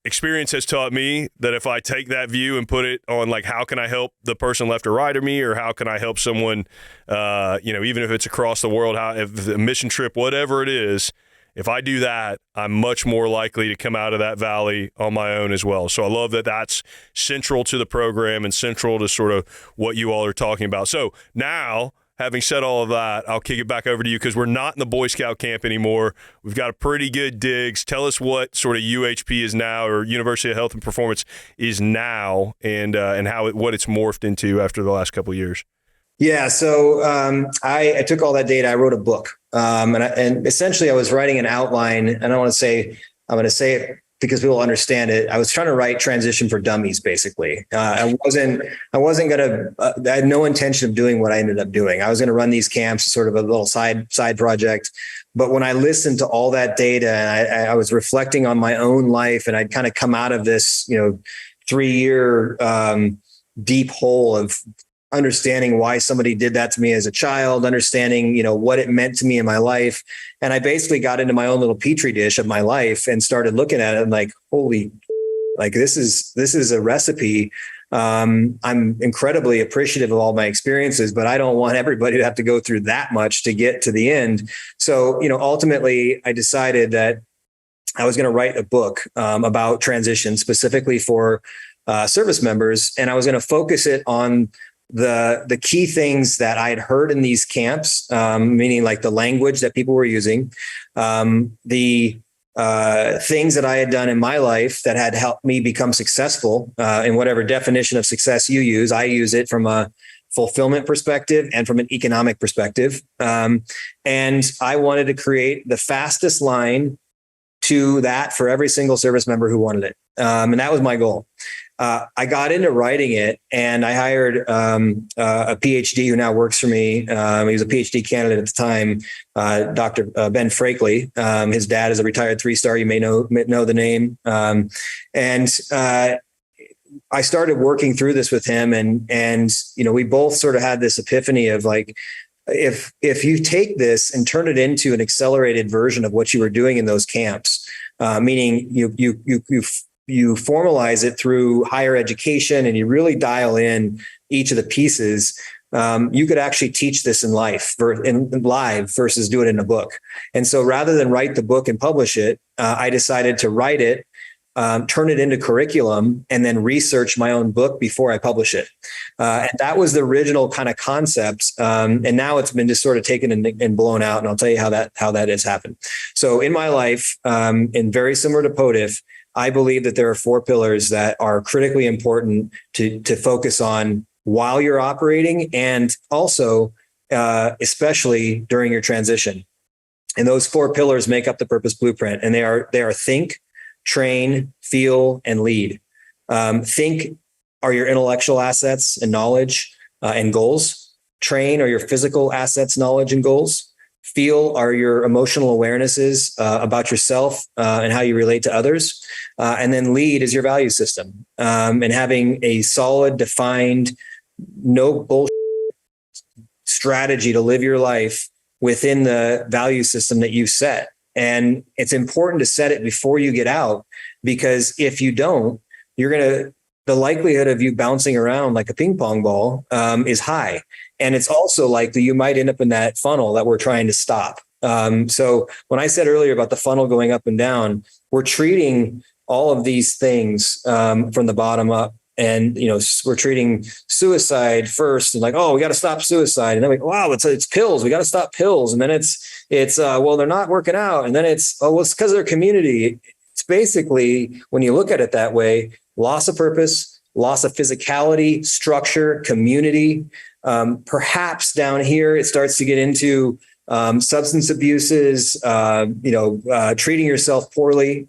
Experience has taught me that if I take that view and put it on like, how can I help the person left or right of me, or how can I help someone, even if it's across the world, if the mission trip, whatever it is, if I do that, I'm much more likely to come out of that valley on my own as well. So I love that that's central to the program and central to sort of what you all are talking about. So now, having said all of that, I'll kick it back over to you, because we're not in the Boy Scout camp anymore. We've got a pretty good digs. Tell us what sort of UHP is now, or University of Health and Performance is now, and what it's morphed into after the last couple of years. Yeah. So I took all that data. I wrote a book, and essentially I was writing an outline. And I'm going to say it because people understand it. I was trying to write transition for dummies, basically. I wasn't going to, I had no intention of doing what I ended up doing. I was going to run these camps, sort of a little side project. But when I listened to all that data, and I was reflecting on my own life, and I'd kind of come out of this, 3-year deep hole of understanding why somebody did that to me as a child, understanding, what it meant to me in my life. And I basically got into my own little petri dish of my life and started looking at it and like, holy, like this is a recipe. I'm incredibly appreciative of all my experiences, but I don't want everybody to have to go through that much to get to the end. So, ultimately I decided that I was going to write a book about transition specifically for service members. And I was going to focus it on the key things that I had heard in these camps, meaning like the language that people were using, the things that I had done in my life that had helped me become successful in whatever definition of success you use. I use it from a fulfillment perspective and from an economic perspective. And I wanted to create the fastest line to that for every single service member who wanted it. And that was my goal. I got into writing it, and I hired a PhD who now works for me. He was a PhD candidate at the time, Dr. Ben Frakley. His dad is a retired 3-star. You may know the name. I started working through this with him, and we both sort of had this epiphany of like, if you take this and turn it into an accelerated version of what you were doing in those camps, meaning you formalize it through higher education and you really dial in each of the pieces, you could actually teach this in live versus do it in a book. And so rather than write the book and publish it, I decided to write it, turn it into curriculum, and then research my own book before I publish it. And that was the original kind of concept. And now it's been just sort of taken and blown out. And I'll tell you how that has happened. So in my life, and very similar to POTIF, I believe that there are 4 pillars that are critically important to focus on while you're operating, and also especially during your transition. And those 4 pillars make up the purpose blueprint. And they are think, train, feel, and lead. Think are your intellectual assets and knowledge and goals. Train are your physical assets, knowledge, and goals. Feel are your emotional awarenesses about yourself and how you relate to others. And then lead is your value system. And having a solid, defined, no bullshit strategy to live your life within the value system that you set. And it's important to set it before you get out, because if you don't, the likelihood of you bouncing around like a ping pong ball is high. And it's also likely you might end up in that funnel that we're trying to stop. So when I said earlier about the funnel going up and down, we're treating all of these things from the bottom up. And, we're treating suicide first and like, oh, we got to stop suicide. And then wow, it's pills. We got to stop pills. And then it's well, they're not working out. And then it's because of their community. It's basically, when you look at it that way, loss of purpose, loss of physicality, structure, community. Perhaps down here, it starts to get into substance abuses, treating yourself poorly.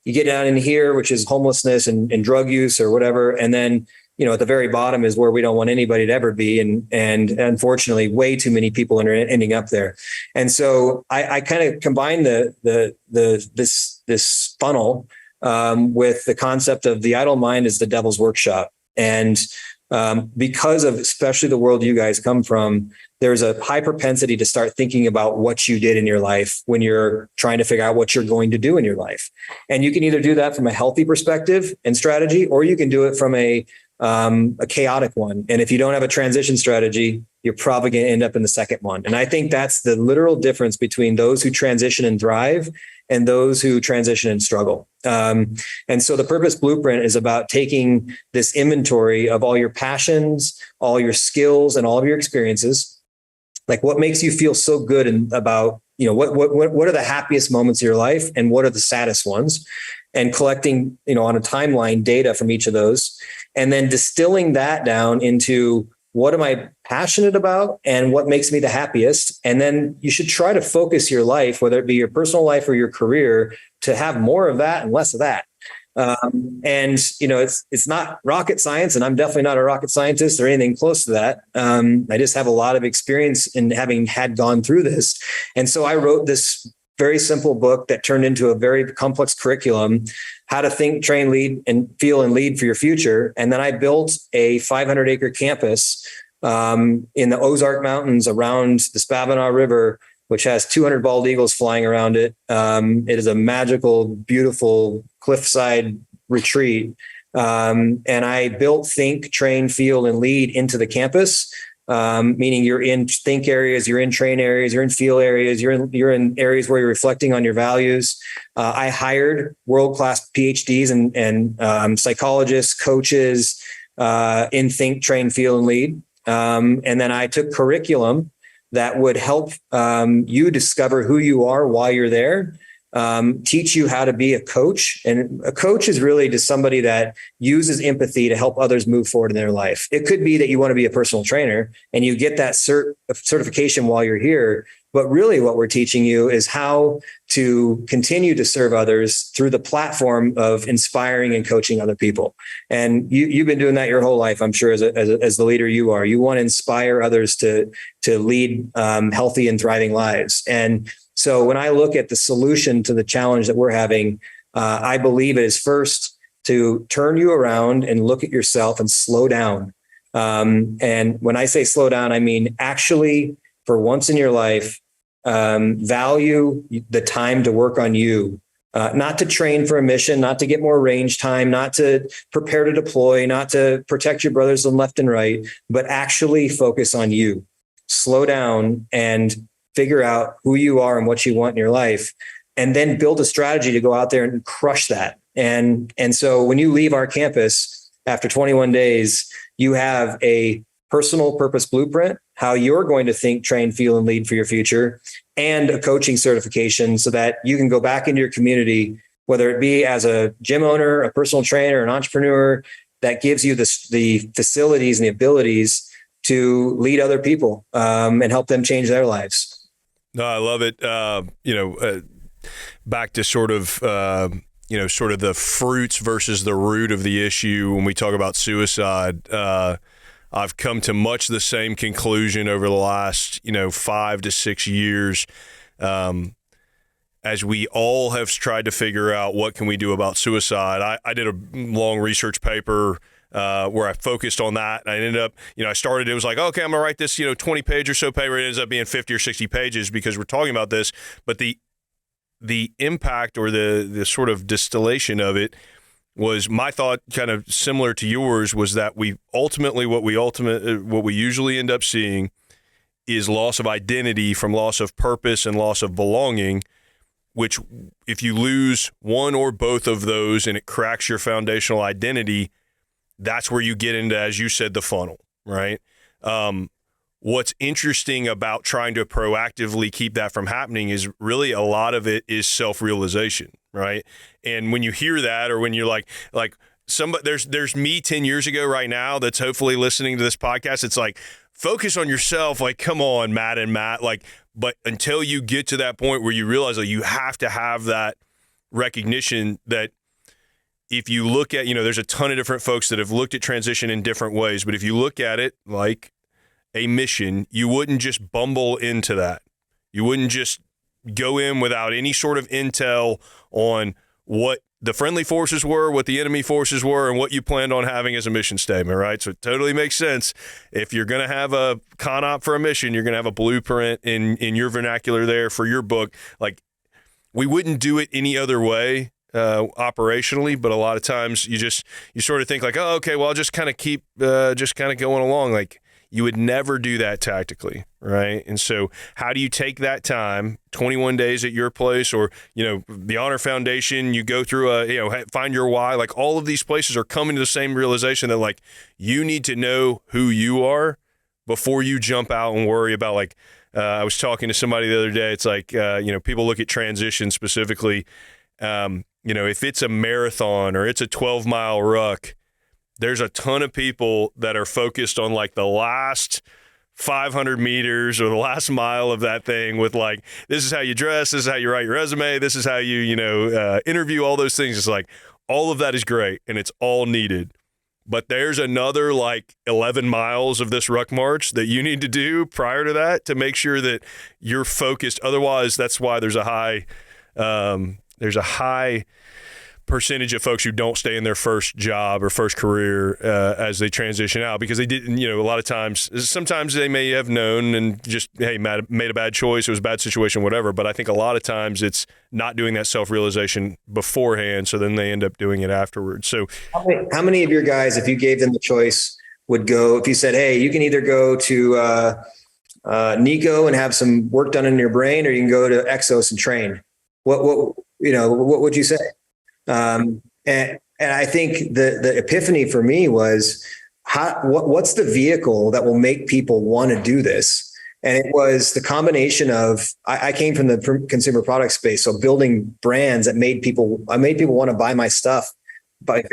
You get down in here, which is homelessness and drug use or whatever. And then, at the very bottom is where we don't want anybody to ever be. And unfortunately, way too many people are ending up there. And so I kind of combine this funnel with the concept of the idle mind is the devil's workshop. And because of especially the world you guys come from, there's a high propensity to start thinking about what you did in your life when you're trying to figure out what you're going to do in your life. And you can either do that from a healthy perspective and strategy, or you can do it from a chaotic one. And if you don't have a transition strategy, you're probably going to end up in the second one. And I think that's the literal difference between those who transition and thrive and those who transition and struggle. And so the purpose blueprint is about taking this inventory of all your passions, all your skills, and all of your experiences. Like, what makes you feel so good about, what are the happiest moments of your life and what are the saddest ones, and collecting, on a timeline data from each of those, and then distilling that down into what am I passionate about and what makes me the happiest. And then you should try to focus your life, whether it be your personal life or your career, to have more of that and less of that. It's not rocket science, and I'm definitely not a rocket scientist or anything close to that. I just have a lot of experience in having gone through this. And so I wrote this very simple book that turned into a very complex curriculum, how to think, train, lead, and feel and lead for your future. And then I built a 500-acre campus in the Ozark Mountains around the Spavinaw River, which has 200 bald eagles flying around it. It is a magical, beautiful cliffside retreat. And I built think, train, feel, and lead into the campus, meaning you're in think areas, you're in train areas, you're in feel areas, you're in areas where you're reflecting on your values. I hired world-class PhDs and psychologists, coaches in think, train, feel, and lead. And then I took curriculum that would help you discover who you are while you're there, teach you how to be a coach. And a coach is really just somebody that uses empathy to help others move forward in their life. It could be that you want to be a personal trainer and you get that certification while you're here, But really what we're teaching you is how to continue to serve others through the platform of inspiring and coaching other people. And you've been doing that your whole life, I'm sure, as the leader you are. You want to inspire others to lead healthy and thriving lives. And so when I look at the solution to the challenge that we're having, I believe it is first to turn you around and look at yourself and slow down. And when I say slow down, I mean actually, for once in your life, value the time to work on you, not to train for a mission, not to get more range time, not to prepare to deploy, not to protect your brothers on left and right, but actually focus on you. Slow down and figure out who you are and what you want in your life, and then build a strategy to go out there and crush that. And so when you leave our campus after 21 days, you have a personal purpose blueprint, how you're going to think, train, feel, and lead for your future, and a coaching certification so that you can go back into your community, whether it be as a gym owner, a personal trainer, an entrepreneur, that gives you the facilities and the abilities to lead other people and help them change their lives. No, I love it. Back to sort of the fruits versus the root of the issue when we talk about suicide. I've come to much the same conclusion over the last, 5 to 6 years, as we all have tried to figure out what can we do about suicide. I did a long research paper where I focused on that. And I ended up, I started, it was like, okay, I'm going to write this, 20 page or so paper. It ends up being 50 or 60 pages because we're talking about this. But the impact or the sort of distillation of it was, my thought, kind of similar to yours, was that what we usually end up seeing is loss of identity from loss of purpose and loss of belonging, which if you lose one or both of those and it cracks your foundational identity, that's where you get into, as you said, the funnel, right? What's interesting about trying to proactively keep that from happening is really a lot of it is self-realization, right? And when you hear that, or when you're like somebody, there's me 10 years ago right now that's hopefully listening to this podcast. It's like, focus on yourself. Like, come on, Matt, but until you get to that point where you realize that you have to have that recognition that if you look at, there's a ton of different folks that have looked at transition in different ways, but if you look at it like a mission, you wouldn't just bumble into that. You wouldn't just go in without any sort of intel on what the friendly forces were, what the enemy forces were, and what you planned on having as a mission statement, right? So it totally makes sense. If you're going to have a con op for a mission, you're going to have a blueprint in your vernacular there for your book. Like, we wouldn't do it any other way operationally, but a lot of times you sort of think like, oh, okay, well, I'll just kind of keep going along. Like, you would never do that tactically, right? And so how do you take that time, 21 days at your place, or, the Honor Foundation, you go through find your why, like all of these places are coming to the same realization that like, you need to know who you are before you jump out and worry about like, I was talking to somebody the other day. It's like, people look at transition specifically. If it's a marathon or it's a 12-mile ruck, there's a ton of people that are focused on like the last 500 meters or the last mile of that thing with like, this is how you dress, this is how you write your resume, this is how you, interview, all those things. It's like, all of that is great and it's all needed. But there's another like 11 miles of this ruck march that you need to do prior to that to make sure that you're focused. Otherwise, that's why there's a high percentage of folks who don't stay in their first job or first career as they transition out, because they didn't, a lot of times, sometimes they may have known and just, hey, made a bad choice, it was a bad situation, whatever. But I think a lot of times it's not doing that self-realization beforehand, so then they end up doing it afterwards. So how many of your guys, if you gave them the choice, would go, if you said, hey, you can either go to Nico and have some work done in your brain, or you can go to Exos and train? What would you say? And I think the epiphany for me was what's the vehicle that will make people want to do this? And it was the combination of, I came from the consumer product space. So building brands that made people want to buy my stuff by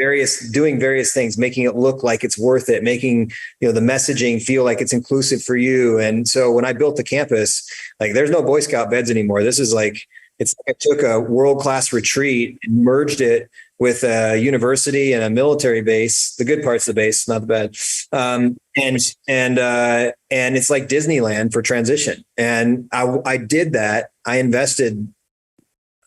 doing various things, making it look like it's worth it, making, the messaging feel like it's inclusive for you. And so when I built the campus, like there's no Boy Scout beds anymore. This is like, it's like I took a world-class retreat and merged it with a university and a military base, the good parts of the base, not the bad. And it's like Disneyland for transition. And I did that. I invested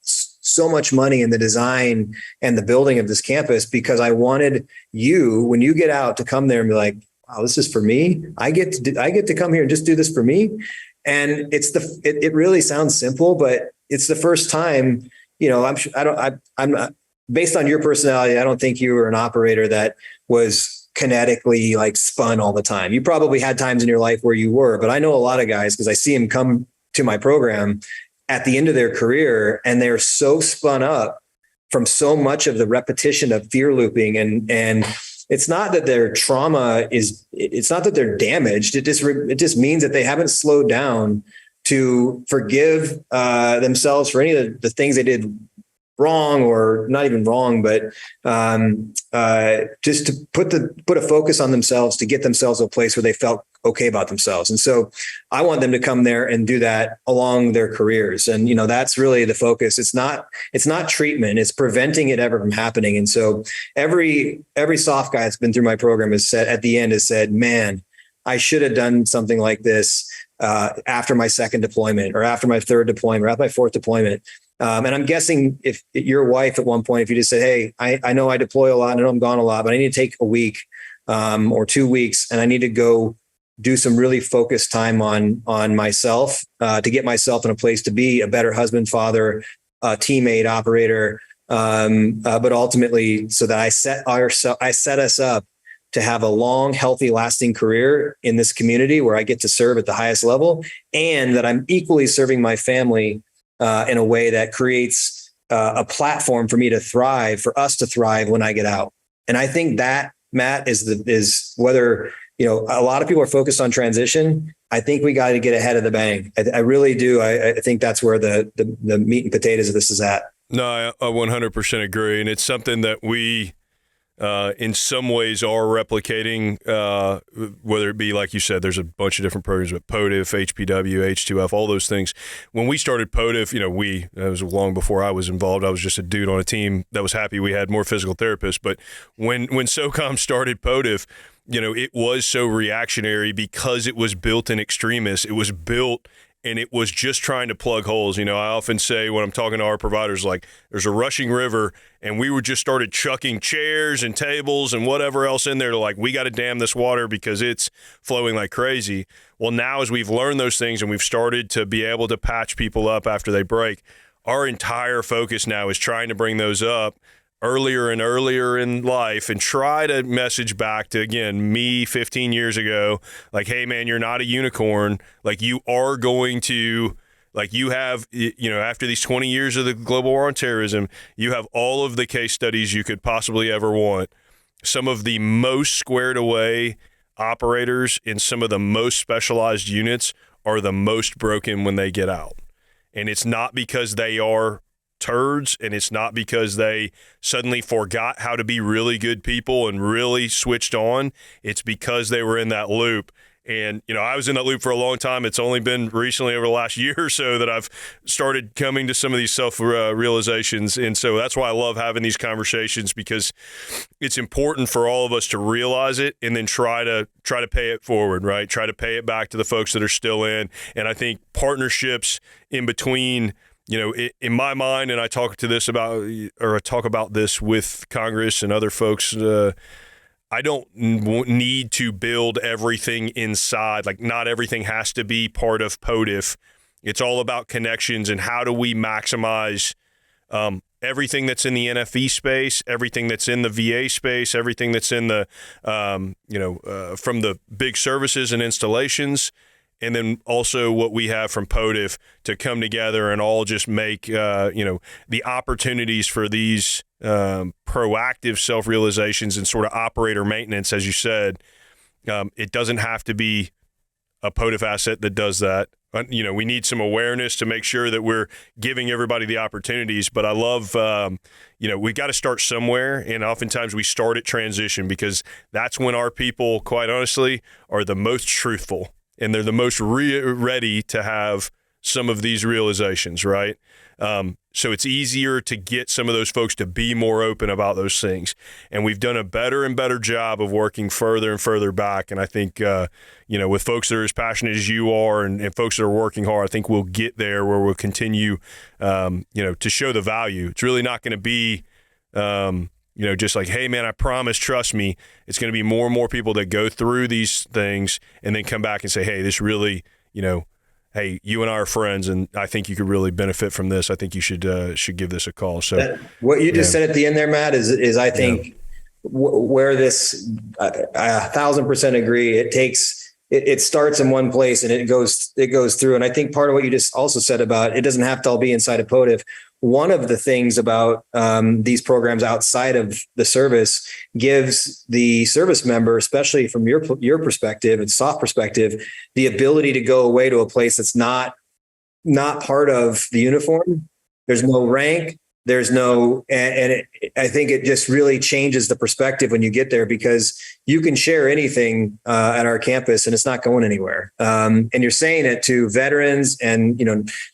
so much money in the design and the building of this campus because I wanted you, when you get out, to come there and be like, wow, this is for me. I get to come here and just do this for me. And it really sounds simple, but it's the first time, I'm not, based on your personality, I don't think you were an operator that was kinetically like spun all the time. You probably had times in your life where you were, but I know a lot of guys, because I see them come to my program at the end of their career and they're so spun up from so much of the repetition of fear looping. And it's not that their trauma it's not that they're damaged. It just means that they haven't slowed down to forgive themselves for any of the things they did wrong, or not even wrong, but just to put a focus on themselves, to get themselves to a place where they felt okay about themselves. And so I want them to come there and do that along their careers. And, that's really the focus. It's not treatment, it's preventing it ever from happening. And so every soft guy that's been through my program has said, man, I should have done something like this after my second deployment, or after my third deployment, or after my fourth deployment. And I'm guessing if your wife at one point, if you just said, hey, I know I deploy a lot, I know I'm gone a lot, but I need to take a week or 2 weeks, and I need to go do some really focused time on myself to get myself in a place to be a better husband, father, teammate, operator, but ultimately so that I set us up to have a long, healthy, lasting career in this community where I get to serve at the highest level, and that I'm equally serving my family in a way that creates a platform for me to thrive, for us to thrive when I get out. And I think that, Matt, is whether, a lot of people are focused on transition. I think we got to get ahead of the bang. I really do. I think that's where the meat and potatoes of this is at. No, I 100% agree. And it's something that we, in some ways, are replicating, whether it be, like you said, there's a bunch of different programs, but POTIF, HPW, H2F, all those things. When we started POTIF, it was long before I was involved. I was just a dude on a team that was happy we had more physical therapists. But when SOCOM started POTIF, it was so reactionary because it was built in extremis. It was built and it was just trying to plug holes. I often say when I'm talking to our providers, like, there's a rushing river, and we just started chucking chairs and tables and whatever else in there to, like, we got to dam this water because it's flowing like crazy. Well, now as we've learned those things and we've started to be able to patch people up after they break, our entire focus now is trying to bring those up earlier and earlier in life and try to message back to, again, me 15 years ago, like, hey, man, you're not a unicorn. Like, you are going to, like, you have, after these 20 years of the global war on terrorism, you have all of the case studies you could possibly ever want. Some of the most squared away operators in some of the most specialized units are the most broken when they get out. And it's not because they are turds, and it's not because they suddenly forgot how to be really good people and really switched on. It's because they were in that loop. And, I was in that loop for a long time. It's only been recently over the last year or so that I've started coming to some of these self-realizations. And so that's why I love having these conversations, because it's important for all of us to realize it and then try to pay it forward, right? Try to pay it back to the folks that are still in. And I think partnerships in between, in my mind, and I talk about this with Congress and other folks, I don't need to build everything inside. Like, not everything has to be part of POTIF. It's all about connections and how do we maximize everything that's in the NFE space, everything that's in the VA space, everything that's in the, from the big services and installations, and then also what we have from POTIF to come together and all just make, the opportunities for these proactive self-realizations and sort of operator maintenance, as you said. It doesn't have to be a POTIF asset that does that. we need some awareness to make sure that we're giving everybody the opportunities. But I love, we got to start somewhere. And oftentimes we start at transition because that's when our people, quite honestly, are the most truthful and they're the most ready to have some of these realizations, right? So it's easier to get some of those folks to be more open about those things. And we've done a better and better job of working further and further back. And I think, with folks that are as passionate as you are and folks that are working hard, I think we'll get there where we'll continue, to show the value. It's really not going to be, just like, hey, man, I promise, trust me. It's going to be more and more people that go through these things and then come back and say, hey, this really, hey, you and I are friends, and I think you could really benefit from this. I think you should give this a call. So what you just said at the end there, Matt, is I think where this, I 1,000% agree. It starts in one place and it goes through. And I think part of what you just also said about it doesn't have to all be inside of POTF. One of the things about these programs outside of the service gives the service member, especially from your perspective and SOF perspective, the ability to go away to a place that's not part of the uniform. There's no rank. There's no, I think it just really changes the perspective when you get there because you can share anything at our campus and it's not going anywhere. And you're saying it to veterans and,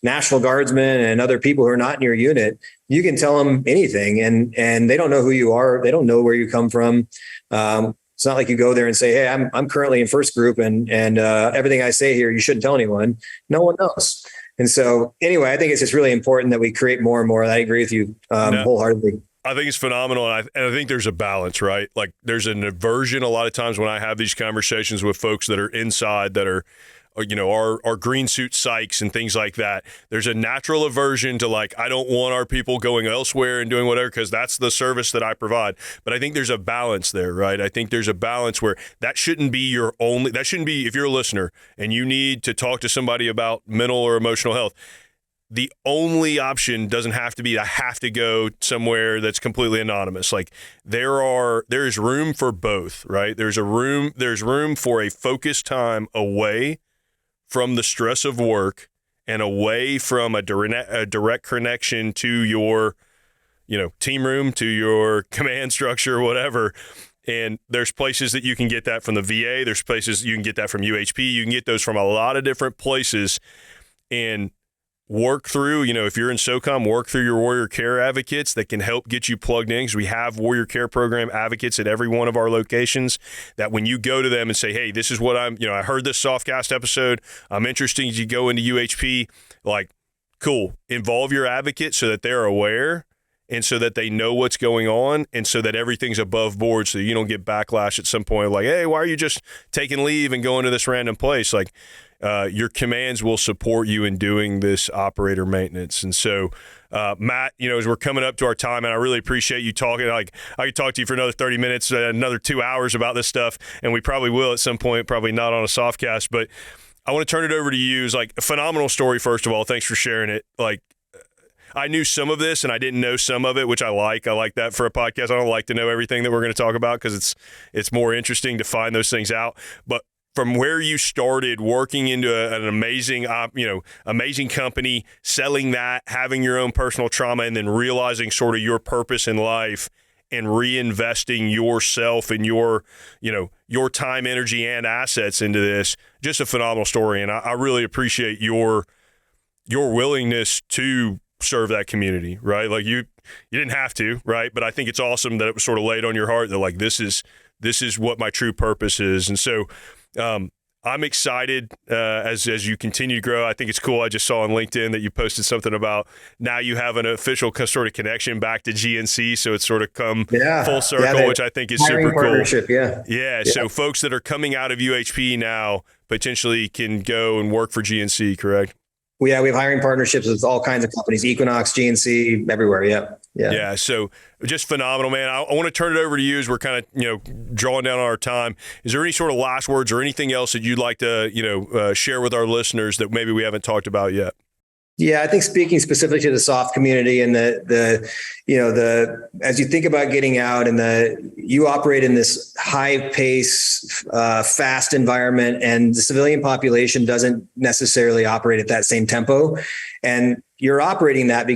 National Guardsmen and other people who are not in your unit. You can tell them anything and they don't know who you are. They don't know where you come from. It's not like you go there and say, hey, I'm currently in first group and everything I say here, you shouldn't tell anyone. No one knows. And so anyway, I think it's just really important that we create more and more. I agree with you wholeheartedly. I think it's phenomenal. And I think there's a balance, right? Like there's an aversion a lot of times when I have these conversations with folks that are inside that are, our green suit psychs and things like that. There's a natural aversion to like, I don't want our people going elsewhere and doing whatever because that's the service that I provide. But I think there's a balance there, right? I think there's a balance where that shouldn't be if you're a listener and you need to talk to somebody about mental or emotional health, the only option doesn't have to be I have to go somewhere that's completely anonymous. Like there is room for both, right? There's room for a focused time away from the stress of work and away from a direct connection to your, team room, to your command structure, whatever. And there's places that you can get that from the VA. There's places you can get that from UHP. You can get those from a lot of different places and work through, if you're in SOCOM, work through your Warrior Care advocates that can help get you plugged in because we have Warrior Care program advocates at every one of our locations that when you go to them and say, hey, this is what I heard this Softcast episode. I'm interested as you go into UHP, like, cool, involve your advocate so that they're aware and so that they know what's going on and so that everything's above board so you don't get backlash at some point like, hey, why are you just taking leave and going to this random place? Like, your commands will support you in doing this operator maintenance. And so, Matt, as we're coming up to our time, and I really appreciate you talking. Like, I could talk to you for another 30 minutes, another 2 hours about this stuff, and we probably will at some point, probably not on a Softcast, but I want to turn it over to you. It's like a phenomenal story, first of all. Thanks for sharing it. Like, I knew some of this and I didn't know some of it, which I like. I like that for a podcast. I don't like to know everything that we're going to talk about because it's more interesting to find those things out. But from where you started working into an amazing, amazing company, selling that, having your own personal trauma, and then realizing sort of your purpose in life and reinvesting yourself and your time, energy, and assets into this, just a phenomenal story. And I really appreciate your willingness to serve that community, right? Like you didn't have to, right? But I think it's awesome that it was sort of laid on your heart that like, this is what my true purpose is. And so, I'm excited as you continue to grow. I think it's cool. I just saw on LinkedIn that you posted something about now you have an official sort of connection back to GNC, so it's sort of come full circle, which I think is super cool. Yeah. So folks that are coming out of UHP now potentially can go and work for GNC, correct? We have hiring partnerships with all kinds of companies, Equinox, GNC, everywhere. Yeah. So just phenomenal, man. I want to turn it over to you as we're kind of, drawing down on our time. Is there any sort of last words or anything else that you'd like to, share with our listeners that maybe we haven't talked about yet? Yeah, I think speaking specifically to the SOF community and as you think about getting out and you operate in this high pace, fast environment, and the civilian population doesn't necessarily operate at that same tempo. And you're operating that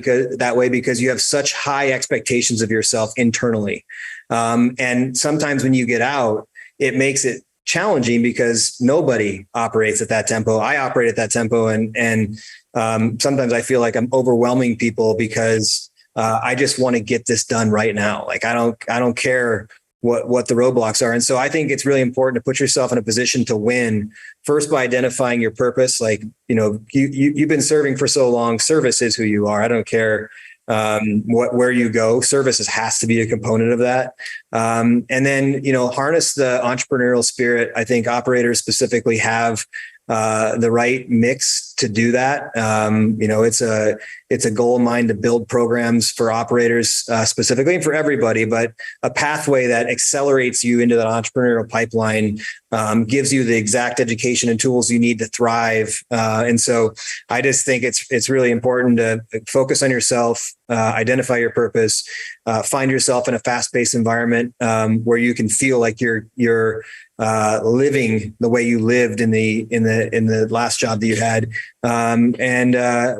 way because you have such high expectations of yourself internally. And sometimes when you get out, it makes it challenging because nobody operates at that tempo. I operate at that tempo, and sometimes I feel like I'm overwhelming people because I just want to get this done right now. Like I don't care what the roadblocks are. And so I think it's really important to put yourself in a position to win first by identifying your purpose. Like, you've been serving for so long. Service is who you are. I don't care where you go. Services has to be a component of that. And then, harness the entrepreneurial spirit. I think operators specifically have the right mix to do that. It's a goal of mine to build programs for operators specifically and for everybody, but a pathway that accelerates you into that entrepreneurial pipeline, gives you the exact education and tools you need to thrive. And so I just think it's really important to focus on yourself, identify your purpose, find yourself in a fast-paced environment where you can feel like you're living the way you lived in the last job that you had, and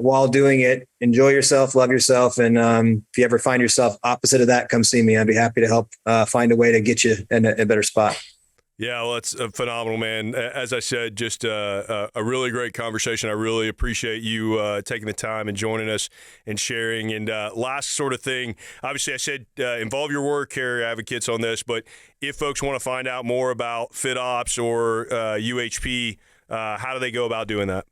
while doing it, enjoy yourself, love yourself, and if you ever find yourself opposite of that, come see me. I'd be happy to help find a way to get you in a better spot. Yeah, well, that's phenomenal, man. As I said, just a really great conversation. I really appreciate you taking the time and joining us and sharing. And last sort of thing, obviously I said involve your work carrier advocates on this, but if folks want to find out more about FitOps or UHP, how do they go about doing that?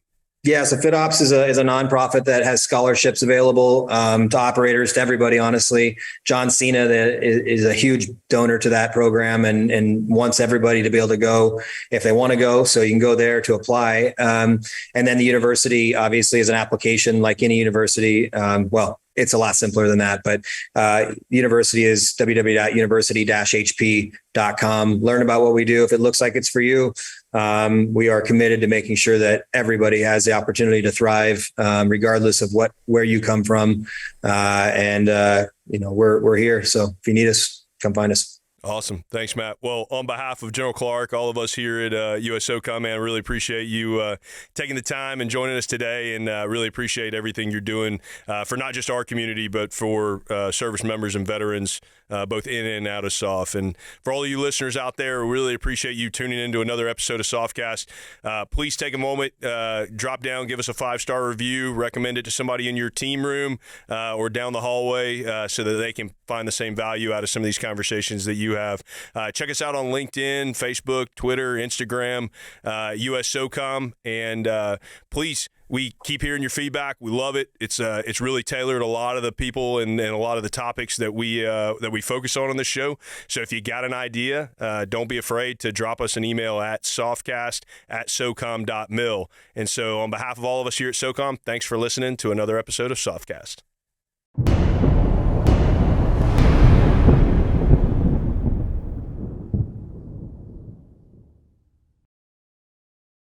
Yeah, so FitOps is a nonprofit that has scholarships available to operators, to everybody, honestly. John Cena is a huge donor to that program and wants everybody to be able to go if they want to go. So you can go there to apply. And then the university obviously is an application like any university. It's a lot simpler than that, but university is www.university-hp.com. Learn about what we do. If it looks like it's for you, we are committed to making sure that everybody has the opportunity to thrive, regardless of where you come from. We're here. So if you need us, come find us. Awesome. Thanks, Matt. Well, on behalf of General Clark, all of us here at USSOCOM, man, I really appreciate you taking the time and joining us today, and really appreciate everything you're doing for not just our community, but for service members and veterans, both in and out of SOF. And for all of you listeners out there, we really appreciate you tuning into another episode of SOFcast. Please take a moment, drop down, give us a 5-star review, recommend it to somebody in your team room or down the hallway so that they can find the same value out of some of these conversations that you have. Check us out on LinkedIn, Facebook, Twitter, Instagram, USSOCOM, and please, we keep hearing your feedback. We love it. It's really tailored a lot of the people and a lot of the topics that we focus on this show. So if you got an idea, don't be afraid to drop us an email at sofcast@socom.mil. And so on behalf of all of us here at SOCOM, thanks for listening to another episode of SOFcast.